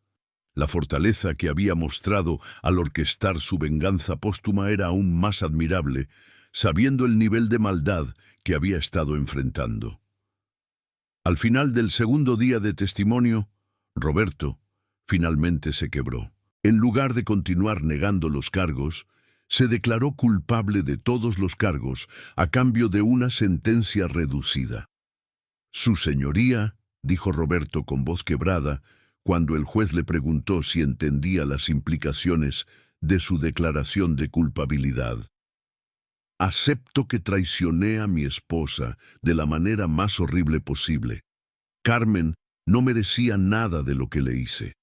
La fortaleza que había mostrado al orquestar su venganza póstuma era aún más admirable, sabiendo el nivel de maldad que había estado enfrentando. Al final del segundo día de testimonio, Roberto finalmente se quebró. En lugar de continuar negando los cargos, se declaró culpable de todos los cargos a cambio de una sentencia reducida. «Su señoría», dijo Roberto con voz quebrada, cuando el juez le preguntó si entendía las implicaciones de su declaración de culpabilidad. «Acepto que traicioné a mi esposa de la manera más horrible posible. Carmen no merecía nada de lo que le hice.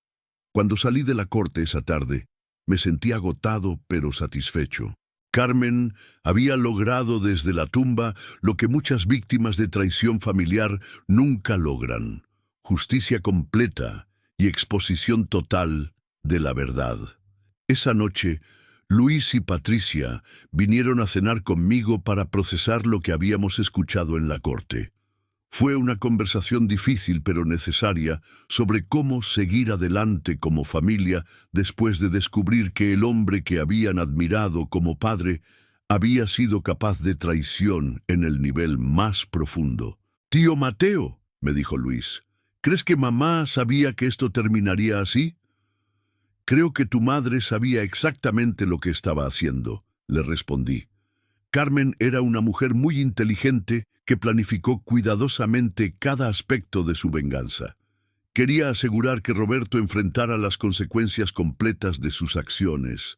Cuando salí de la corte esa tarde, me sentí agotado pero satisfecho. Carmen había logrado desde la tumba lo que muchas víctimas de traición familiar nunca logran: justicia completa y exposición total de la verdad. Esa noche, Luis y Patricia vinieron a cenar conmigo para procesar lo que habíamos escuchado en la corte. Fue una conversación difícil pero necesaria sobre cómo seguir adelante como familia después de descubrir que el hombre que habían admirado como padre había sido capaz de traición en el nivel más profundo. «Tío Mateo», me dijo Luis, «¿crees que mamá sabía que esto terminaría así?» «Creo que tu madre sabía exactamente lo que estaba haciendo», le respondí. Carmen era una mujer muy inteligente que planificó cuidadosamente cada aspecto de su venganza. Quería asegurar que Roberto enfrentara las consecuencias completas de sus acciones,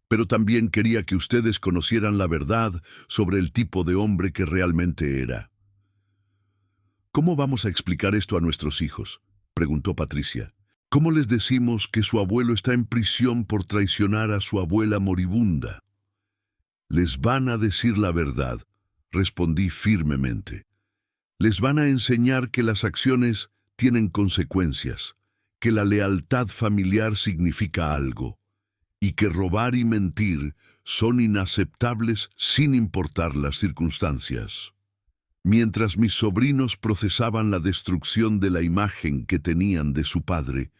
pero también quería que ustedes conocieran la verdad sobre el tipo de hombre que realmente era. «¿Cómo vamos a explicar esto a nuestros hijos?», preguntó Patricia. «¿Cómo les decimos que su abuelo está en prisión por traicionar a su abuela moribunda?» «Les van a decir la verdad», respondí firmemente. «Les van a enseñar que las acciones tienen consecuencias, que la lealtad familiar significa algo, y que robar y mentir son inaceptables sin importar las circunstancias». Mientras mis sobrinos procesaban la destrucción de la imagen que tenían de su padre,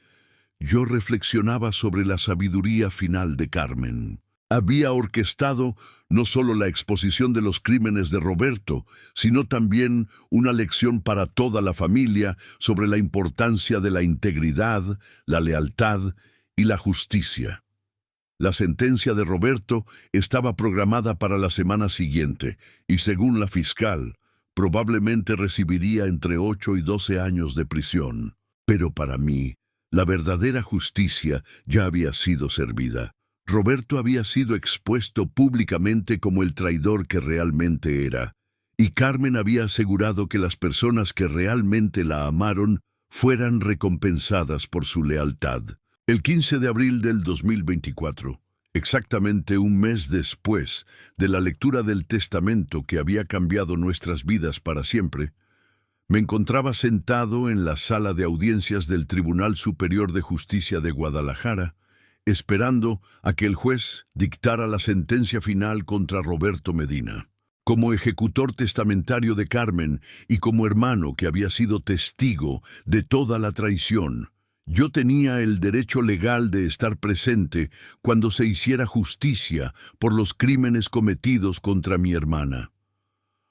yo reflexionaba sobre la sabiduría final de Carmen. Había orquestado no solo la exposición de los crímenes de Roberto, sino también una lección para toda la familia sobre la importancia de la integridad, la lealtad y la justicia. La sentencia de Roberto estaba programada para la semana siguiente y, según la fiscal, probablemente recibiría entre 8 y 12 años de prisión. Pero para mí, la verdadera justicia ya había sido servida. Roberto había sido expuesto públicamente como el traidor que realmente era, y Carmen había asegurado que las personas que realmente la amaron fueran recompensadas por su lealtad. El 15 de abril del 2024, exactamente un mes después de la lectura del testamento que había cambiado nuestras vidas para siempre, me encontraba sentado en la sala de audiencias del Tribunal Superior de Justicia de Guadalajara, esperando a que el juez dictara la sentencia final contra Roberto Medina. Como ejecutor testamentario de Carmen y como hermano que había sido testigo de toda la traición, yo tenía el derecho legal de estar presente cuando se hiciera justicia por los crímenes cometidos contra mi hermana.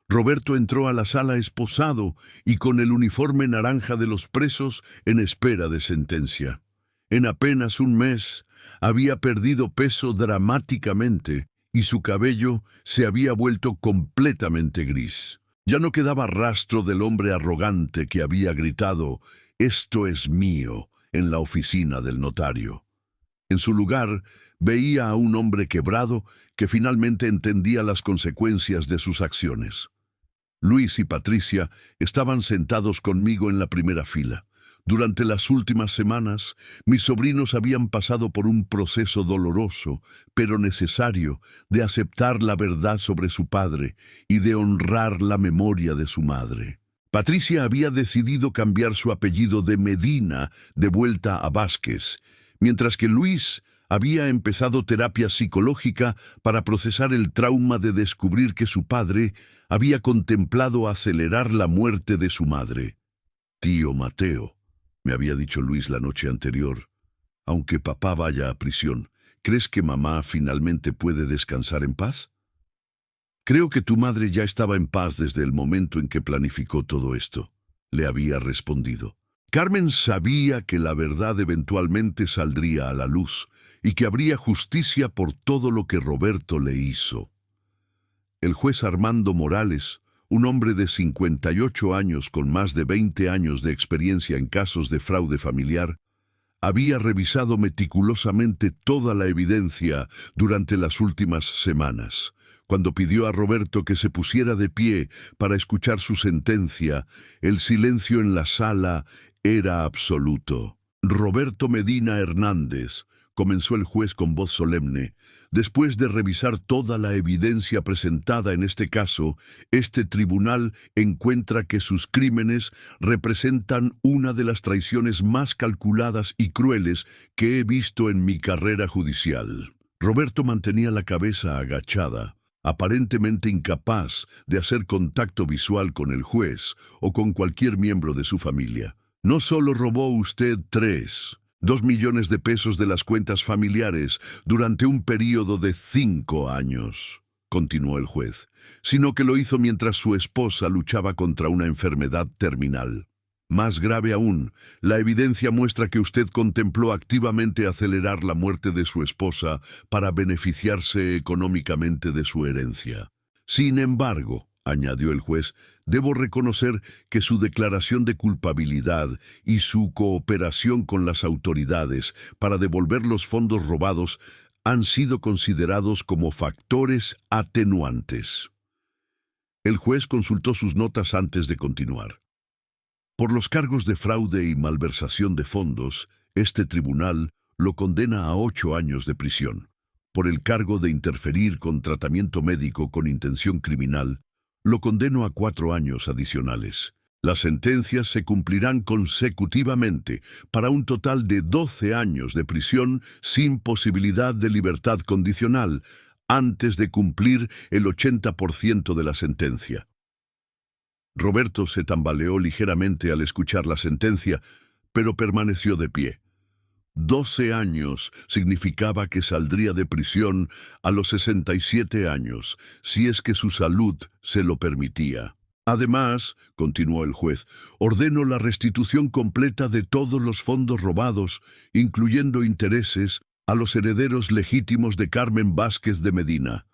Roberto entró a la sala esposado y con el uniforme naranja de los presos en espera de sentencia. En apenas un mes había perdido peso dramáticamente y su cabello se había vuelto completamente gris. Ya no quedaba rastro del hombre arrogante que había gritado «Esto es mío» en la oficina del notario. En su lugar, veía a un hombre quebrado que finalmente entendía las consecuencias de sus acciones. Luis y Patricia estaban sentados conmigo en la primera fila. Durante las últimas semanas, mis sobrinos habían pasado por un proceso doloroso, pero necesario, de aceptar la verdad sobre su padre y de honrar la memoria de su madre. Patricia había decidido cambiar su apellido de Medina de vuelta a Vázquez, mientras que Luis había empezado terapia psicológica para procesar el trauma de descubrir que su padre había contemplado acelerar la muerte de su madre. «Tío Mateo», me había dicho Luis la noche anterior, «aunque papá vaya a prisión, ¿crees que mamá finalmente puede descansar en paz?» «Creo que tu madre ya estaba en paz desde el momento en que planificó todo esto», le había respondido. Carmen sabía que la verdad eventualmente saldría a la luz y que habría justicia por todo lo que Roberto le hizo. El juez Armando Morales, un hombre de 58 años con más de 20 años de experiencia en casos de fraude familiar, había revisado meticulosamente toda la evidencia durante las últimas semanas. Cuando pidió a Roberto que se pusiera de pie para escuchar su sentencia, el silencio en la sala era absoluto. Roberto Medina Hernández, comenzó el juez con voz solemne, después de revisar toda la evidencia presentada en este caso, este tribunal encuentra que sus crímenes representan una de las traiciones más calculadas y crueles que he visto en mi carrera judicial. Roberto mantenía la cabeza agachada, aparentemente incapaz de hacer contacto visual con el juez o con cualquier miembro de su familia. No solo robó usted 2 millones de pesos de las cuentas familiares durante un período de 5 años, continuó el juez, sino que lo hizo mientras su esposa luchaba contra una enfermedad terminal. Más grave aún, la evidencia muestra que usted contempló activamente acelerar la muerte de su esposa para beneficiarse económicamente de su herencia. Sin embargo, añadió el juez, debo reconocer que su declaración de culpabilidad y su cooperación con las autoridades para devolver los fondos robados han sido considerados como factores atenuantes. El juez consultó sus notas antes de continuar. Por los cargos de fraude y malversación de fondos, este tribunal lo condena a 8 años de prisión. Por el cargo de interferir con tratamiento médico con intención criminal, lo condeno a 4 años adicionales. Las sentencias se cumplirán consecutivamente para un total de 12 años de prisión sin posibilidad de libertad condicional, antes de cumplir el 80% de la sentencia. Roberto se tambaleó ligeramente al escuchar la sentencia, pero permaneció de pie. 12 años significaba que saldría de prisión a los 67 años, si es que su salud se lo permitía. Además, continuó el juez, ordeno la restitución completa de todos los fondos robados, incluyendo intereses, a los herederos legítimos de Carmen Vázquez de Medina.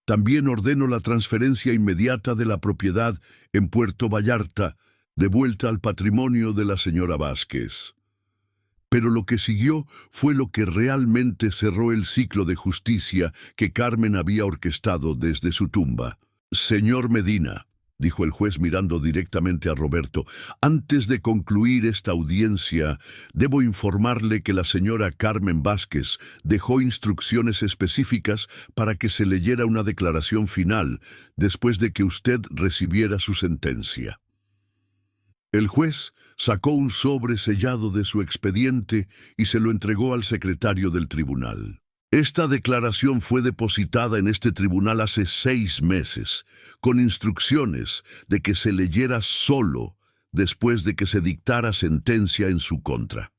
También ordeno la transferencia inmediata de la propiedad en Puerto Vallarta, de vuelta al patrimonio de la señora Vázquez. Pero lo que siguió fue lo que realmente cerró el ciclo de justicia que Carmen había orquestado desde su tumba. Señor Medina, dijo el juez mirando directamente a Roberto, antes de concluir esta audiencia, debo informarle que la señora Carmen Vázquez dejó instrucciones específicas para que se leyera una declaración final después de que usted recibiera su sentencia. El juez sacó un sobre sellado de su expediente y se lo entregó al secretario del tribunal. Esta declaración fue depositada en este tribunal hace 6 meses, con instrucciones de que se leyera solo después de que se dictara sentencia en su contra.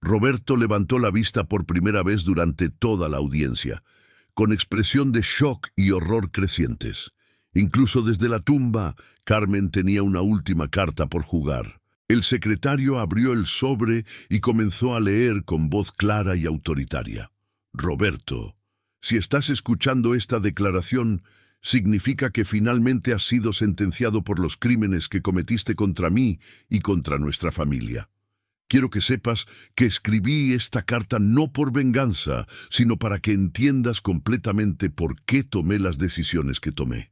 Roberto levantó la vista por primera vez durante toda la audiencia, con expresión de shock y horror crecientes. Incluso desde la tumba, Carmen tenía una última carta por jugar. El secretario abrió el sobre y comenzó a leer con voz clara y autoritaria. Roberto, si estás escuchando esta declaración, significa que finalmente has sido sentenciado por los crímenes que cometiste contra mí y contra nuestra familia. Quiero que sepas que escribí esta carta no por venganza, sino para que entiendas completamente por qué tomé las decisiones que tomé.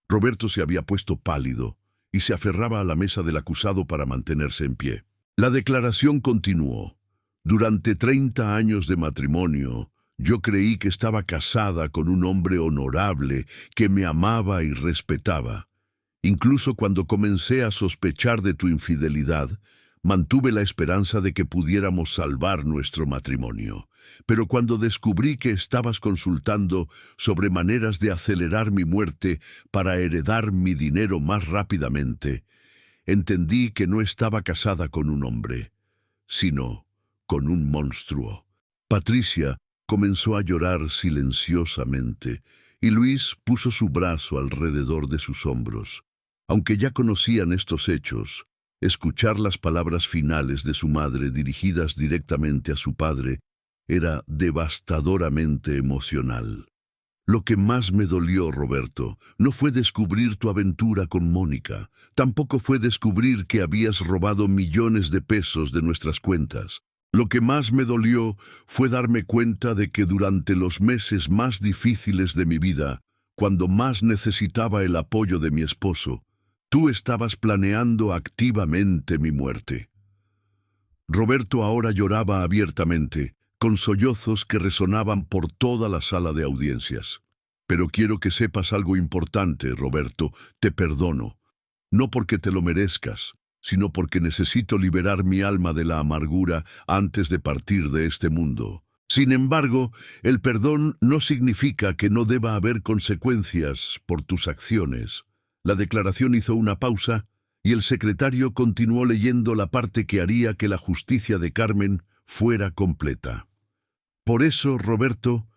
Roberto se había puesto pálido y se aferraba a la mesa del acusado para mantenerse en pie. La declaración continuó. Durante 30 años de matrimonio, yo creí que estaba casada con un hombre honorable que me amaba y respetaba. Incluso cuando comencé a sospechar de tu infidelidad, mantuve la esperanza de que pudiéramos salvar nuestro matrimonio. Pero cuando descubrí que estabas consultando sobre maneras de acelerar mi muerte para heredar mi dinero más rápidamente, entendí que no estaba casada con un hombre, sino con un monstruo. Patricia comenzó a llorar silenciosamente, y Luis puso su brazo alrededor de sus hombros. Aunque ya conocían estos hechos, Escuchar las palabras finales de su madre dirigidas directamente a su padre era devastadoramente emocional. Lo que más me dolió, Roberto, no fue descubrir tu aventura con Mónica, tampoco fue descubrir que habías robado millones de pesos de nuestras cuentas. Lo que más me dolió fue darme cuenta de que durante los meses más difíciles de mi vida, cuando más necesitaba el apoyo de mi esposo, tú estabas planeando activamente mi muerte. Roberto ahora lloraba abiertamente, con sollozos que resonaban por toda la sala de audiencias. Pero quiero que sepas algo importante, Roberto, te perdono. No porque te lo merezcas, sino porque necesito liberar mi alma de la amargura antes de partir de este mundo. Sin embargo, el perdón no significa que no deba haber consecuencias por tus acciones. La declaración hizo una pausa y el secretario continuó leyendo la parte que haría que la justicia de Carmen fuera completa. Por eso, Roberto,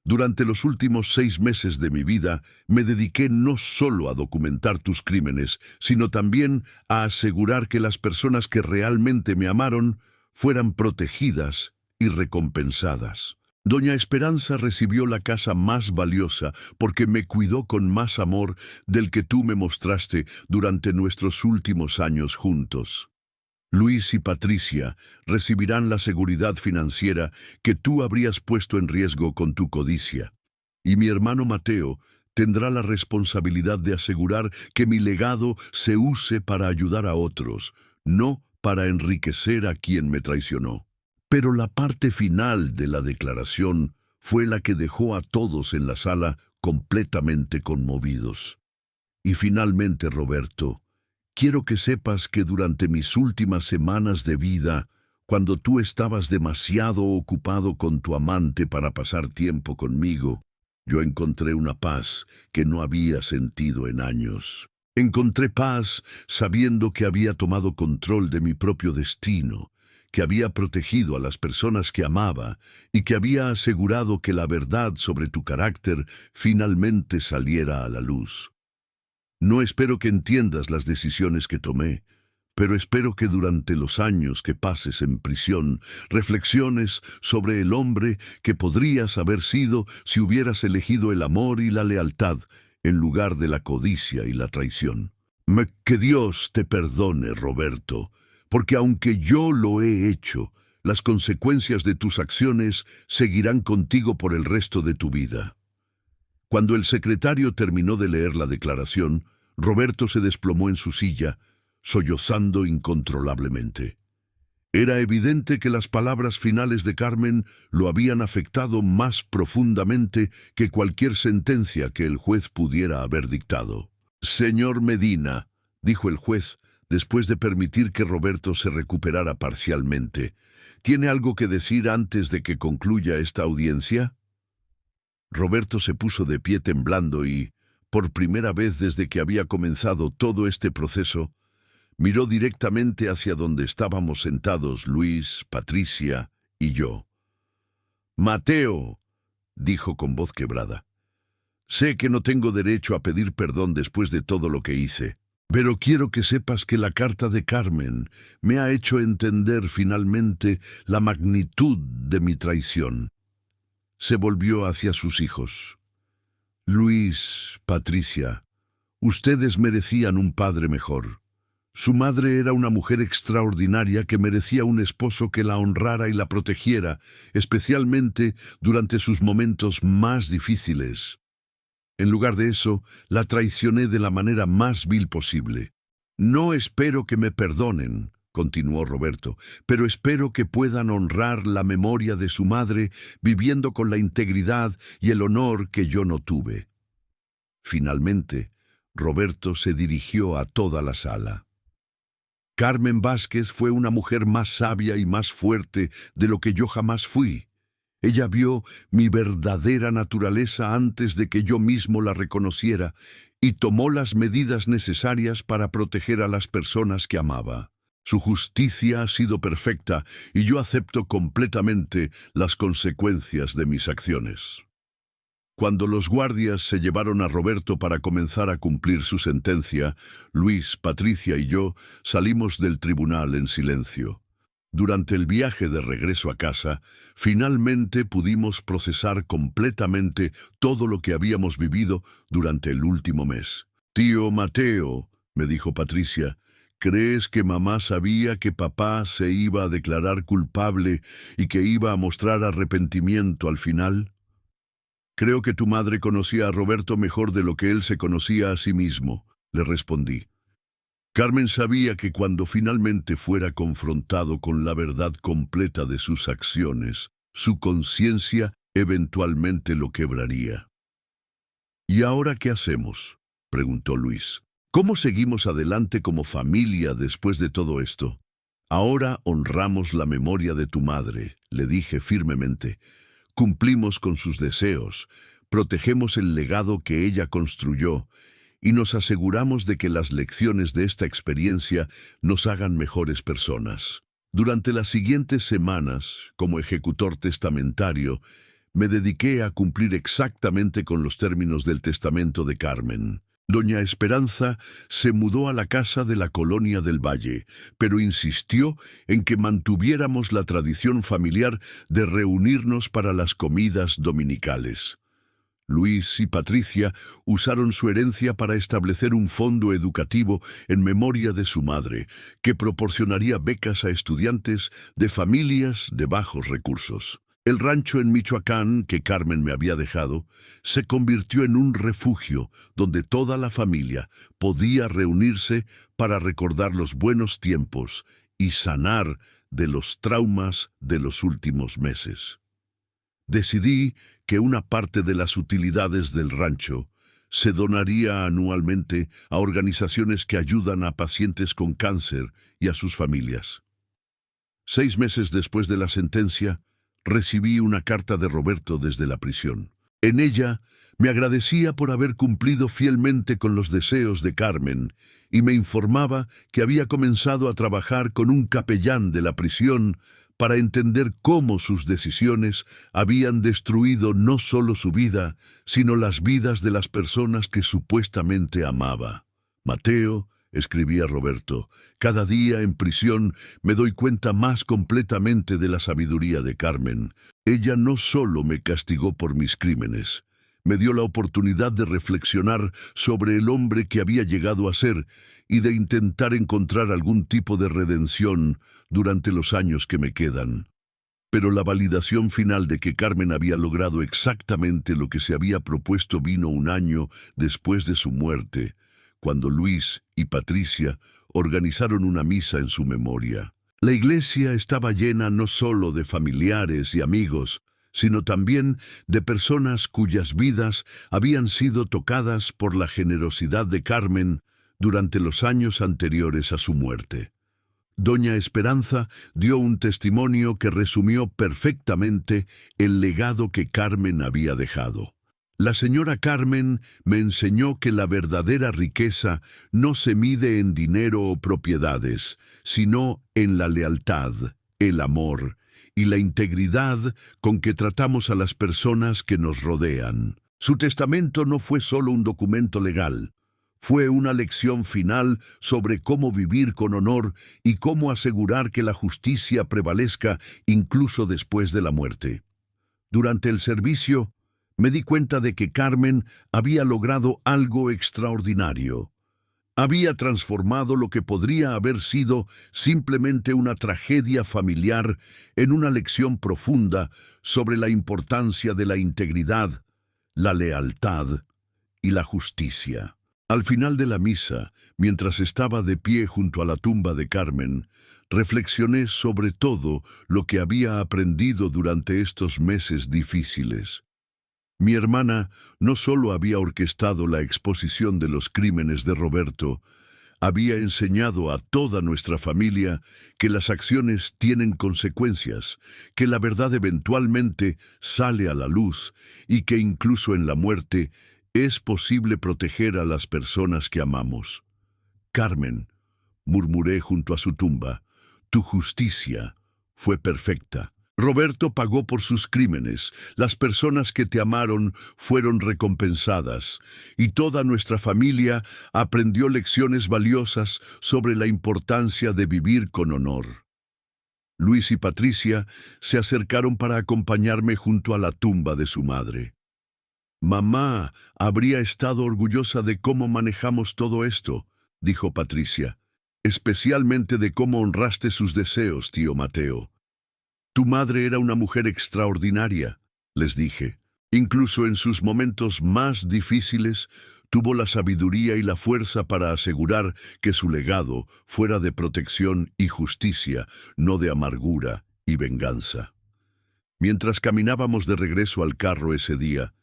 durante los últimos 6 meses de mi vida, me dediqué no solo a documentar tus crímenes, sino también a asegurar que las personas que realmente me amaron fueran protegidas y recompensadas. Doña Esperanza recibió la casa más valiosa porque me cuidó con más amor del que tú me mostraste durante nuestros últimos años juntos. Luis y Patricia recibirán la seguridad financiera que tú habrías puesto en riesgo con tu codicia. Y mi hermano Mateo tendrá la responsabilidad de asegurar que mi legado se use para ayudar a otros, no para enriquecer a quien me traicionó. Pero la parte final de la declaración fue la que dejó a todos en la sala completamente conmovidos. Y finalmente, Roberto, quiero que sepas que durante mis últimas semanas de vida, cuando tú estabas demasiado ocupado con tu amante para pasar tiempo conmigo, yo encontré una paz que no había sentido en años. Encontré paz sabiendo que había tomado control de mi propio destino, que había protegido a las personas que amaba y que había asegurado que la verdad sobre tu carácter finalmente saliera a la luz. No espero que entiendas las decisiones que tomé, pero espero que durante los años que pases en prisión reflexiones sobre el hombre que podrías haber sido si hubieras elegido el amor y la lealtad en lugar de la codicia y la traición. Que Dios te perdone, Roberto, porque aunque yo lo he hecho, las consecuencias de tus acciones seguirán contigo por el resto de tu vida. Cuando el secretario terminó de leer la declaración, Roberto se desplomó en su silla, sollozando incontrolablemente. Era evidente que las palabras finales de Carmen lo habían afectado más profundamente que cualquier sentencia que el juez pudiera haber dictado. «Señor Medina», dijo el juez, después de permitir que Roberto se recuperara parcialmente, ¿tiene algo que decir antes de que concluya esta audiencia? Roberto se puso de pie temblando y, por primera vez desde que había comenzado todo este proceso, miró directamente hacia donde estábamos sentados Luis, Patricia y yo. «Mateo», dijo con voz quebrada, «sé que no tengo derecho a pedir perdón después de todo lo que hice, pero quiero que sepas que la carta de Carmen me ha hecho entender finalmente la magnitud de mi traición». Se volvió hacia sus hijos. «Luis, Patricia, ustedes merecían un padre mejor. Su madre era una mujer extraordinaria que merecía un esposo que la honrara y la protegiera, especialmente durante sus momentos más difíciles. En lugar de eso, la traicioné de la manera más vil posible. No espero que me perdonen», continuó Roberto, «pero espero que puedan honrar la memoria de su madre viviendo con la integridad y el honor que yo no tuve». Finalmente, Roberto se dirigió a toda la sala. «Carmen Vázquez fue una mujer más sabia y más fuerte de lo que yo jamás fui. Ella vio mi verdadera naturaleza antes de que yo mismo la reconociera y tomó las medidas necesarias para proteger a las personas que amaba. Su justicia ha sido perfecta y yo acepto completamente las consecuencias de mis acciones». Cuando los guardias se llevaron a Roberto para comenzar a cumplir su sentencia, Luis, Patricia y yo salimos del tribunal en silencio. Durante el viaje de regreso a casa, finalmente pudimos procesar completamente todo lo que habíamos vivido durante el último mes. «Tío Mateo», me dijo Patricia, «¿crees que mamá sabía que papá se iba a declarar culpable y que iba a mostrar arrepentimiento al final?» «Creo que tu madre conocía a Roberto mejor de lo que él se conocía a sí mismo», le respondí. Carmen sabía que cuando finalmente fuera confrontado con la verdad completa de sus acciones, su conciencia eventualmente lo quebraría. «¿Y ahora qué hacemos?», preguntó Luis. «¿Cómo seguimos adelante como familia después de todo esto?» «Ahora honramos la memoria de tu madre», le dije firmemente. «Cumplimos con sus deseos, protegemos el legado que ella construyó y nos aseguramos de que las lecciones de esta experiencia nos hagan mejores personas». Durante las siguientes semanas, como ejecutor testamentario, me dediqué a cumplir exactamente con los términos del testamento de Carmen. Doña Esperanza se mudó a la casa de la Colonia del Valle, pero insistió en que mantuviéramos la tradición familiar de reunirnos para las comidas dominicales. Luis y Patricia usaron su herencia para establecer un fondo educativo en memoria de su madre, que proporcionaría becas a estudiantes de familias de bajos recursos. El rancho en Michoacán que Carmen me había dejado se convirtió en un refugio donde toda la familia podía reunirse para recordar los buenos tiempos y sanar de los traumas de los últimos meses. Decidí que una parte de las utilidades del rancho se donaría anualmente a organizaciones que ayudan a pacientes con cáncer y a sus familias. 6 meses después de la sentencia, recibí una carta de Roberto desde la prisión. En ella me agradecía por haber cumplido fielmente con los deseos de Carmen y me informaba que había comenzado a trabajar con un capellán de la prisión para entender cómo sus decisiones habían destruido no solo su vida, sino las vidas de las personas que supuestamente amaba. «Mateo», escribía Roberto, «cada día en prisión me doy cuenta más completamente de la sabiduría de Carmen. Ella no solo me castigó por mis crímenes, me dio la oportunidad de reflexionar sobre el hombre que había llegado a ser y de intentar encontrar algún tipo de redención durante los años que me quedan». Pero la validación final de que Carmen había logrado exactamente lo que se había propuesto vino un año después de su muerte, cuando Luis y Patricia organizaron una misa en su memoria. La iglesia estaba llena no solo de familiares y amigos, sino también de personas cuyas vidas habían sido tocadas por la generosidad de Carmen durante los años anteriores a su muerte. Doña Esperanza dio un testimonio que resumió perfectamente el legado que Carmen había dejado. «La señora Carmen me enseñó que la verdadera riqueza no se mide en dinero o propiedades, sino en la lealtad, el amor y la integridad con que tratamos a las personas que nos rodean». Su testamento no fue solo un documento legal, fue una lección final sobre cómo vivir con honor y cómo asegurar que la justicia prevalezca incluso después de la muerte. Durante el servicio, me di cuenta de que Carmen había logrado algo extraordinario. Había transformado lo que podría haber sido simplemente una tragedia familiar en una lección profunda sobre la importancia de la integridad, la lealtad y la justicia. Al final de la misa, mientras estaba de pie junto a la tumba de Carmen, reflexioné sobre todo lo que había aprendido durante estos meses difíciles. Mi hermana no solo había orquestado la exposición de los crímenes de Roberto, había enseñado a toda nuestra familia que las acciones tienen consecuencias, que la verdad eventualmente sale a la luz y que incluso en la muerte es posible proteger a las personas que amamos. «Carmen», murmuré junto a su tumba, «tu justicia fue perfecta. Roberto pagó por sus crímenes, las personas que te amaron fueron recompensadas, y toda nuestra familia aprendió lecciones valiosas sobre la importancia de vivir con honor. Luis y Patricia se acercaron para acompañarme junto a la tumba de su madre. Mamá habría estado orgullosa de cómo manejamos todo esto, dijo Patricia, especialmente de cómo honraste sus deseos, tío Mateo. Tu madre era una mujer extraordinaria, les dije. Incluso en sus momentos más difíciles, tuvo la sabiduría y la fuerza para asegurar que su legado fuera de protección y justicia, no de amargura y venganza. Mientras caminábamos de regreso al carro ese día,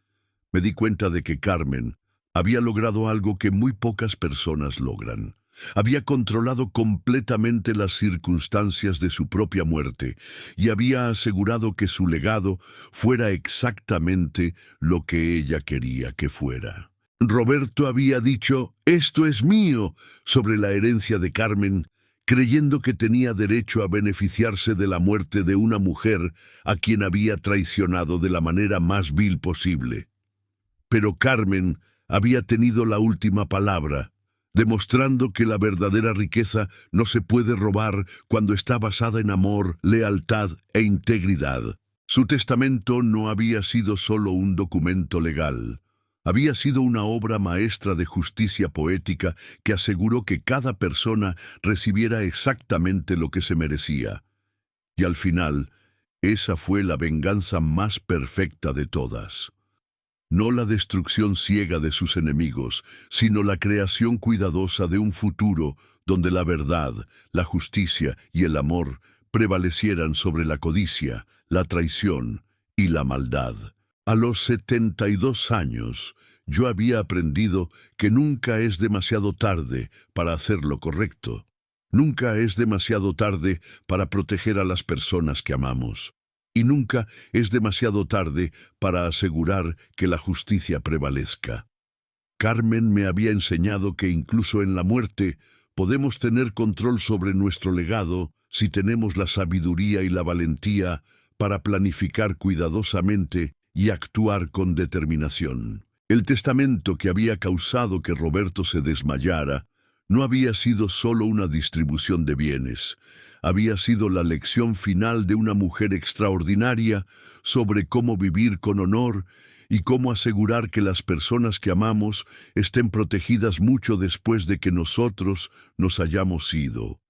me di cuenta de que Carmen había logrado algo que muy pocas personas logran. Había controlado completamente las circunstancias de su propia muerte y había asegurado que su legado fuera exactamente lo que ella quería que fuera. Roberto había dicho, «Esto es mío», sobre la herencia de Carmen, creyendo que tenía derecho a beneficiarse de la muerte de una mujer a quien había traicionado de la manera más vil posible. Pero Carmen había tenido la última palabra, demostrando que la verdadera riqueza no se puede robar cuando está basada en amor, lealtad e integridad. Su testamento no había sido solo un documento legal. Había sido una obra maestra de justicia poética que aseguró que cada persona recibiera exactamente lo que se merecía. Y al final, esa fue la venganza más perfecta de todas. No la destrucción ciega de sus enemigos, sino la creación cuidadosa de un futuro donde la verdad, la justicia y el amor prevalecieran sobre la codicia, la traición y la maldad. A los 72 años, yo había aprendido que nunca es demasiado tarde para hacer lo correcto. Nunca es demasiado tarde para proteger a las personas que amamos. Y nunca es demasiado tarde para asegurar que la justicia prevalezca. Carmen me había enseñado que incluso en la muerte podemos tener control sobre nuestro legado si tenemos la sabiduría y la valentía para planificar cuidadosamente y actuar con determinación. El testamento que había causado que Roberto se desmayara no había sido solo una distribución de bienes, había sido la lección final de una mujer extraordinaria sobre cómo vivir con honor y cómo asegurar que las personas que amamos estén protegidas mucho después de que nosotros nos hayamos ido.